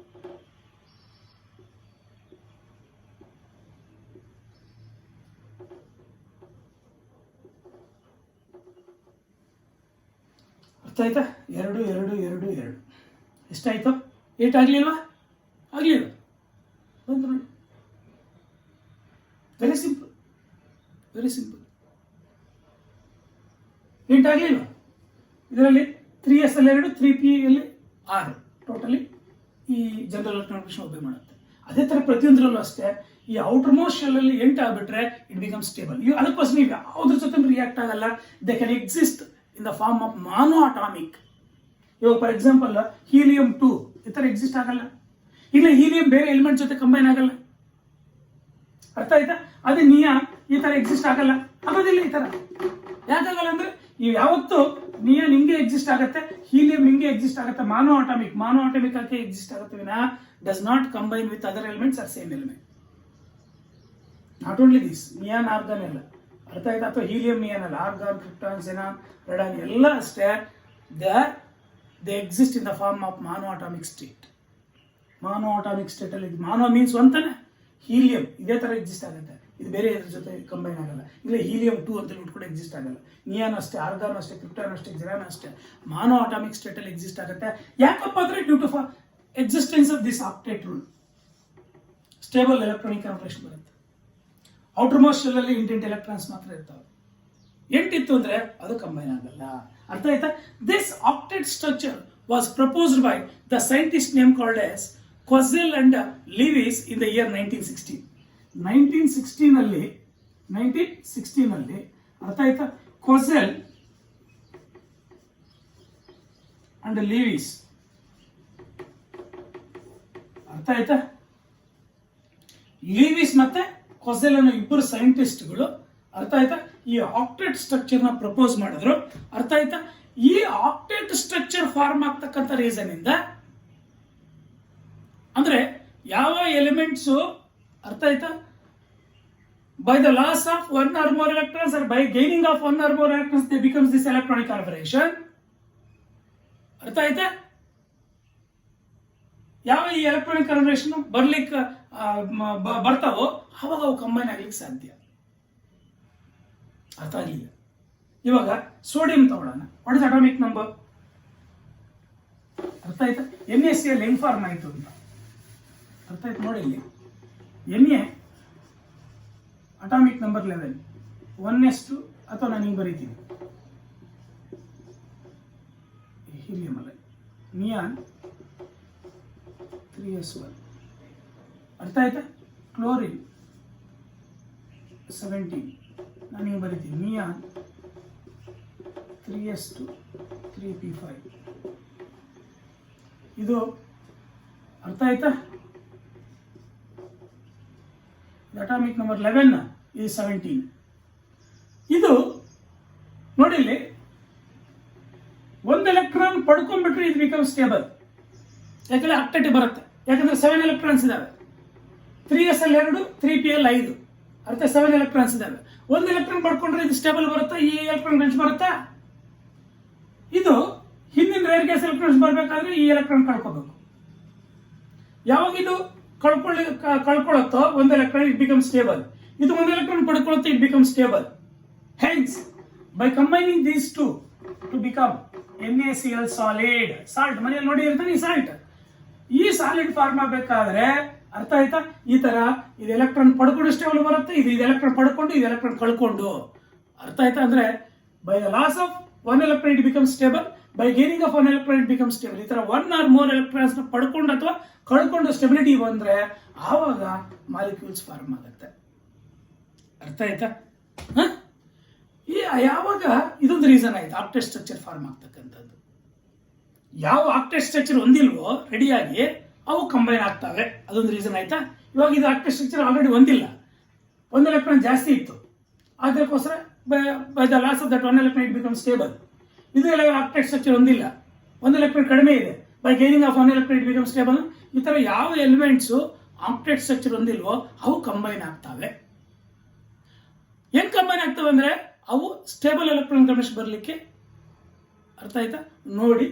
ಅರ್ಥ ಆಯ್ತಾ? 2, 2, 2, 2 ಎಷ್ಟಾಯ್ತು? 8 ಆಗ್ಲಿಲ್ವಾ? ಆಗ್ಲಿಲ್ಲ. ಬಂದು ನೋಡಿ. Very simple. 8 ಆಗ್ಲಿಲ್ವಾ? ಇದರಲ್ಲಿ 3s ಅಲ್ಲಿ 2, 3p ಅಲ್ಲಿ 6. ಟೋಟಲಿ ಈ ಜನರಲ್ ಎಲೆಕ್ಟ್ರಾನ್ ಕಾನ್ಫಿಗರೇಷನ್ ಒಬೆ ಮಾಡುತ್ತೆ. ಅದೇ ಥರ ಪ್ರತಿಯೊಂದರಲ್ಲೂ ಅಷ್ಟೇ ಈ ಔಟರ್ ಮೋಸ್ಟ್ ಶೆಲ್ ಅಲ್ಲಿ ಎಂಟು ಆಗ್ಬಿಟ್ರೆ ಇಟ್ ಬಿಕಮ್ ಸ್ಟೇಬಲ್. ಇವು ಅದಕ್ಕೋಸ್ಕರ ನೀವು ಯಾವುದ್ರ ಜೊತೆ ರಿಯಾಕ್ಟ್ ಆಗಲ್ಲ. They can exist in the form of mono atomic. ಇವಾಗ ಫಾರ್ ಎಕ್ಸಾಂಪಲ್ ಹೀಲಿಯಂ 2 ಈ ಥರ ಎಕ್ಸಿಸ್ಟ್ ಆಗಲ್ಲ. ಇಲ್ಲ ಹೀಲಿಯಂ ಬೇರೆ ಎಲಿಮೆಂಟ್ ಜೊತೆ ಕಂಬೈನ್ ಆಗಲ್ಲ. ಅರ್ಥ ಆಯ್ತಾ? ಅದೇ ನಿಯಾನ್ ಈ ತರ ಎಕ್ಸಿಸ್ಟ್ ಆಗಲ್ಲ, ಆಗೋದಿಲ್ಲ ಈ ತರ. ಯಾಕಾಗಲ್ಲ ಅಂದ್ರೆ ಇವು ಯಾವತ್ತು ನಿಯಾನ್ ಹಿಂಗೆ ಎಕ್ಸಿಸ್ಟ್ ಆಗುತ್ತೆ, ಹೀಲಿಯಂ ಹಿಂಗೆ ಎಕ್ಸಿಸ್ಟ್ ಆಗುತ್ತೆ, ಮಾನೋ ಅಟಾಮಿಕ್ ಆಗಿ ಎಕ್ಸಿಸ್ಟ್ ಆಗುತ್ತೆ ವಿನ does not combine with other elements or same element. Not only this, neon argon ಎಲ್ಲ ಅರ್ಥ ಆಯ್ತಾ? ಅಥವಾ ಹೀಲಿಯಂ ನಿಯಾನ್ ಅಲ್ಲ, ಆರ್ಗಾನ್, ಕ್ರಿಪ್ಟಾನ್, ಜೆನಾನ್, ರೆಡಾನ್ ಎಲ್ಲ ಅಷ್ಟೇ they exist in the form of mono atomic state. Mono atomic state ಅಲ್ಲಿ ಮಾನೋ ಮೀನ್ಸ್ ಅಂತಾನೆ, ಹೀಲಿಯಂ ಇದೇ ತರ ಎಕ್ಸಿಸ್ಟ್ ಆಗುತ್ತೆ, ಇದು ಬೇರೆ ಇದ್ರ ಜೊತೆ ಕಂಬೈನ್ ಆಗಲ್ಲ. ಇಲ್ಲ ಹೀಲಿಯಂ 2 ಅಂತ ಕೂಡ ಎಕ್ಸಿಸ್ಟ್ ಆಗಲ್ಲ. ನಿಯಾನ್ ಅಷ್ಟೇ, ಆರ್ಗಾನ್ ಅಷ್ಟೇ, ಕ್ರಿಪ್ಟಾನ್ ಅಷ್ಟೇ, ಜೆನಾನ್ ಅಷ್ಟೇ ಮಾನೋ ಅಟಾಮಿಕ್ ಸ್ಟೇಟ್ ಅಲ್ಲಿ ಎಕ್ಸಿಸ್ಟ್ ಆಗುತ್ತೆ. ಯಾಕಪ್ಪ ಅಂದ್ರೆ due to existence of this octet rule, stable electronic configuration ಬರುತ್ತೆ. ಔಟರ್ ಮೋಸ್ಟ್ ಶೆಲ್ ಅಲ್ಲಿ 8 ಎಲೆಕ್ಟ್ರಾನ್ಸ್ ಮಾತ್ರ ಇರ್ತಾವೆ. 8 ಇತ್ತು ಅಂದ್ರೆ ಅದು ಕಂಬೈನ್ ಆಗಲ್ಲ. ಅರ್ಥ ಆಯ್ತಾ? This octet structure was proposed by the scientist name called as Kossel and Lewis in the year 1916. 1916 ಅಲ್ಲಿ ಅರ್ಥ ಆಯ್ತಾ? ಕ್ವಾಸೆಲ್ ಅಂಡ್ ಲಿವಿಸ್, ಅರ್ಥ ಆಯ್ತಾ? ಲಿವಿಸ್ ಮತ್ತೆ ಕ್ವಾಸೆಲ್ ಅನ್ನೋ ಇಬ್ಬರು ಸೈಂಟಿಸ್ಟ್ಗಳು ಅರ್ಥ ಆಯ್ತಾ ಈ ಆಕ್ಟೇಟ್ ಸ್ಟ್ರಕ್ಚರ್ ನ ಪ್ರಪೋಸ್ ಮಾಡಿದ್ರು. ಅರ್ಥ ಆಯ್ತಾ? ಈ ಆಕ್ಟೇಟ್ ಸ್ಟ್ರಕ್ಚರ್ ಫಾರ್ಮ್ ಆಗ್ತಕ್ಕಂಥ ರೀಸನ್ ಇಂದ ಅಂದ್ರೆ ಯಾವ ಎಲಿಮೆಂಟ್ಸ್ ಅರ್ಥ ಆಯ್ತಾ by the loss of 1 or more electrons or by gaining of 1 or more electrons they becomes this electronic configuration. ಅರ್ಥ ಆಯ್ತಾ? ಯಾವ ಈ ಎಲೆಕ್ಟ್ರಾನಿಕ್ ಕಾನ್ಫಿಗರೇಷನ್ ಬರ್ಲಿಕ್ಕೆ ಬರ್ತಾವೋ ಅವಾಗ ಅವು ಕಂಬೈನ್ ಆಗ್ಲಿಕ್ಕೆ ಸಾಧ್ಯ. ಅರ್ಥ ಆಗಲಿಲ್ಲ? ಇವಾಗ ಸೋಡಿಯಂ ತಗೊಳ್ಳೋಣ. What is atomic number? ಅರ್ಥ ಆಯ್ತಾ? NaCl ಹೆಂಗ್ ಫಾರ್ಮ್ ಆಯ್ತು ಅಂತ ಅರ್ಥ ಆಯ್ತು ನೋಡಿ. ಇಲ್ಲಿ Na ಅಟಾಮಿಕ್ ನಂಬರ್ 11 1s2 ಅಥವಾ ನಾನು ಹಿಂಗೆ ಬರೀತೀನಿ, ಹೀಲಿಯಂ ಅಲ್ಲ, ನಿಯಾನ್ 3s1 ಅರ್ಥ ಆಯ್ತಾ? ಕ್ಲೋರಿನ್ 17 ನಾನು ಹಿಂಗೆ ಬರೀತೀನಿ, ನಿಯಾನ್ 3s2 3p5. ಇದು ಅರ್ಥ ಆಯ್ತಾ? ಅಟಾಮಿಕ್ ನಂಬರ್ 11 ಇದು 17. ಇದು ನೋಡಿ ಇಲ್ಲಿ ಒಂದು ಎಲೆಕ್ಟ್ರಾನ್ ಪಡ್ಕೊಂಡ್ಬಿಟ್ರೆ ಇದು ಬಿಕಮ್ ಸ್ಟೇಬಲ್. ಯಾಕಂದ್ರೆ ಆಕ್ಟೇಟ್ ಬರುತ್ತೆ, ಯಾಕಂದ್ರೆ 7 ಎಲೆಕ್ಟ್ರಾನ್ಸ್ ಇದಾವೆ. 3s ಅಲ್ಲಿ 2 3pl 5 ಅರ್ಥ 7 ಎಲೆಕ್ಟ್ರಾನ್ಸ್ ಇದಾವೆ. ಒಂದು ಎಲೆಕ್ಟ್ರಾನ್ ಪಡ್ಕೊಂಡ್ರೆ ಇದು ಸ್ಟೇಬಲ್ ಬರುತ್ತಾ? ಈ ಎಲೆಕ್ಟ್ರಾನ್ ರೇಂಜ್ ಬರುತ್ತಾ? ಇದು ಹಿಂದಿನ ರೇರ್ ಗ್ಯಾಸ್ ಎಲೆಕ್ಟ್ರಾನ್ಸ್ ಬರಬೇಕಾದ್ರೆ ಈ ಎಲೆಕ್ಟ್ರಾನ್ ಕಳ್ಕೋಬೇಕು. ಯಾವಾಗ ಇದು ಕಳ್ಕೊಳ್ಳುತ್ತೋ ಒಂದು ಎಲೆಕ್ಟ್ರಾನ್ ಇಟ್ ಬಿಕಮ್ ಸ್ಟೇಬಲ್. ಇದು ಒಂದು ಎಲೆಕ್ಟ್ರಾನ್ ಪಡ್ಕೊಳ್ಳುತ್ತೆ it become stable. Hence by combining these two become NaCl solid. Salt ಮನೆಯಲ್ಲಿ ನೋಡಿ ಇರ್ತಾನೆ ಈ ಸಾಲ್ಟ್. ಈ ಸಾಲಿಡ್ ಫಾರ್ಮ್ ಆಗಬೇಕಾದ್ರೆ ಅರ್ಥ ಆಯ್ತಾ ಈ ತರ ಇದು ಎಲೆಕ್ಟ್ರಾನ್ ಪಡ್ಕೊಂಡು ಸ್ಟೇಬಲ್ ಬರುತ್ತೆ, ಇದು ಎಲೆಕ್ಟ್ರಾನ್ ಪಡ್ಕೊಂಡು ಇದು ಎಲೆಕ್ಟ್ರಾನ್ ಕಳ್ಕೊಂಡು. ಅರ್ಥ ಆಯ್ತಾ? ಅಂದ್ರೆ by the loss of 1 electron it becomes stable, by gaining of 1 electron it becomes stable. ಈ ತರ 1 or more electrons ಪಡ್ಕೊಂಡು ಅಥವಾ ಕಳ್ಕೊಂಡು ಸ್ಟೆಬಿಲಿಟಿ ಬಂದ್ರೆ ಆವಾಗ ಮಾಲಿಕ್ಯೂಲ್ಸ್ ಫಾರ್ಮ್ ಆಗುತ್ತೆ. ಅರ್ಥ ಆಯ್ತಾ? ಯಾವಾಗ ಇದೊಂದು ರೀಸನ್ ಆಯ್ತು ಆಕ್ಟೇಟ್ ಸ್ಟ್ರಕ್ಚರ್ ಫಾರ್ಮ್ ಆಗ್ತಕ್ಕಂಥದ್ದು. ಯಾವ ಆಕ್ಟೇಟ್ ಸ್ಟ್ರಕ್ಚರ್ ಹೊಂದಿಲ್ವೋ ರೆಡಿಯಾಗಿ ಅವು ಕಂಬೈನ್ ಆಗ್ತವೆ, ಅದೊಂದು ರೀಸನ್ ಆಯ್ತಾ. ಇವಾಗ ಇದು ಆಕ್ಟೇಟ್ ಸ್ಟ್ರಕ್ಚರ್ ಆಲ್ರೆಡಿ ಹೊಂದಿಲ್ಲ, 1 electron ಜಾಸ್ತಿ ಇತ್ತು, ಅದಕ್ಕೋಸ್ಕರ by the loss of that 1 electron it becomes stable. ಇದು ಆಕ್ಟೇಟ್ ಸ್ಟ್ರಕ್ಚರ್ ಹೊಂದಿಲ್ಲ, 1 electron ಕಡಿಮೆ ಇದೆ, by gaining of 1 electron it becomes stable. ಈ ತರ ಯಾವ ಎಲಿಮೆಂಟ್ಸ್ ಆಕ್ಟೇಟ್ ಸ್ಟ್ರಕ್ಚರ್ ಹೊಂದಿಲ್ವೋ ಅವು ಕಂಬೈನ್ ಆಗ್ತವೆ. ಹೆಂಗ್ ಕಂಬೈನ್ ಆಗ್ತವೆ ಅಂದ್ರೆ ಅವು ಸ್ಟೇಬಲ್ ಎಲೆಕ್ಟ್ರಾನ್ ಕಾನ್ಫಿಗರೇಷನ್ ಬರಲಿಕ್ಕೆ ಅರ್ಥ ಆಯ್ತಾ ನೋಡಿ.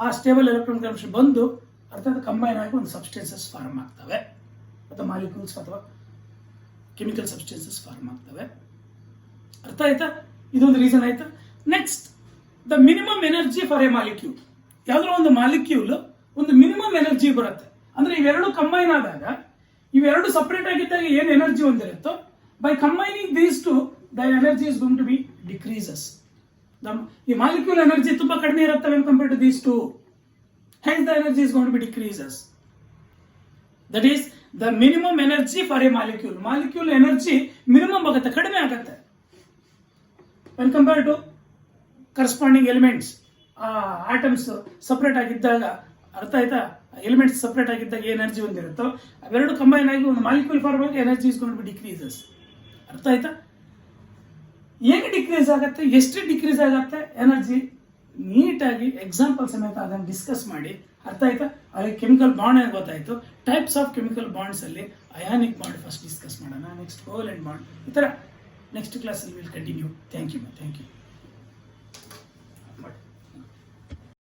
ಆ ಸ್ಟೇಬಲ್ ಎಲೆಕ್ಟ್ರಾನ್ ಕಾನ್ಫಿಗರೇಷನ್ ಬಂದು ಅರ್ಥ ಆಯ್ತಾ ಕಂಬೈನ್ ಆಗಿ ಒಂದು ಸಬ್ಸ್ಟೆನ್ಸಸ್ ಫಾರ್ಮ್ ಆಗ್ತವೆ, ಅಥವಾ ಮಾಲಿಕ್ಯೂಲ್ಸ್ ಅಥವಾ ಕೆಮಿಕಲ್ ಸಬ್ಸ್ಟೆನ್ಸಸ್ ಫಾರ್ಮ್ ಆಗ್ತವೆ. ಅರ್ಥ ಆಯ್ತಾ? ಇದೊಂದು ರೀಸನ್ ಆಯ್ತಾ. Next the minimum energy for a molecule. ಯಾವ್ದಾದ್ರು ಒಂದು ಮಾಲಿಕ್ಯೂಲ್ ಒಂದು ಮಿನಿಮಮ್ ಎನರ್ಜಿ ಬರುತ್ತೆ ಅಂದ್ರೆ ಇವೆರಡು ಕಂಬೈನ್ ಆದಾಗ, ಇವೆರಡು ಸಪರೇಟ್ ಆಗಿದ್ದಾಗ ಏನು ಎನರ್ಜಿ ಹೊಂದಿರುತ್ತೋ by combining these two the energy is going to be decreases. ಈ ಮಾಲಿಕ್ಯೂಲ್ ಎನರ್ಜಿ ತುಂಬಾ ಕಡಿಮೆ ಇರುತ್ತೆ when compared to these two, hence the energy is going to be decreases. That is the minimum energy for a molecule. Molecule energy minimum ಆಗುತ್ತೆ, ಕಡಿಮೆ ಆಗುತ್ತೆ when compare to corresponding elements. Atoms separate ಆಗಿದ್ದಾಗ, ಅರ್ಥ ಆಯ್ತಾ, ಎಲಿಮೆಂಟ್ಸ್ ಸಪ್ರೇಟ್ ಆಗಿದ್ದಾಗ ಎನರ್ಜಿ ಒಂದಿರುತ್ತೋ ಅವೆರಡು ಕಂಬೈನ್ ಆಗಿ ಒಂದು ಮಾಲಿಕ್ಯೂಲ್ ಫಾರ್ಮ್ ಆಗಿ energy is going to be decreases. ಅರ್ಥ ಆಯ್ತಾ? ಹೇಗೆ ಡಿಕ್ರೀಸ್ ಆಗುತ್ತೆ, ಎಷ್ಟು ಡಿಕ್ರೀಸ್ ಆಗುತ್ತೆ ಎನರ್ಜಿ, ನೀಟಾಗಿ ಎಕ್ಸಾಂಪಲ್ ಸಮೇತ ಅದನ್ನು ಡಿಸ್ಕಸ್ ಮಾಡಿ. ಅರ್ಥ ಆಯ್ತಾ? ಅಲ್ಲಿ ಕೆಮಿಕಲ್ ಬಾಂಡ್ ಗೊತ್ತಾಯ್ತು. ಟೈಪ್ಸ್ ಆಫ್ ಕೆಮಿಕಲ್ ಬಾಂಡ್ಸ್ ಅಲ್ಲಿ ಅಯಾನಿಕ್ ಬಾಂಡ್ ಫಸ್ಟ್ ಡಿಸ್ಕಸ್ ಮಾಡೋಣ, ನೆಕ್ಸ್ಟ್ ಕೋವೆಲೆಂಟ್ ಬಾಂಡ್, ಈ ಥರ ನೆಕ್ಸ್ಟ್ ಕ್ಲಾಸಲ್ಲಿ ವಿಲ್ ಕಂಟಿನ್ಯೂ. Thank you.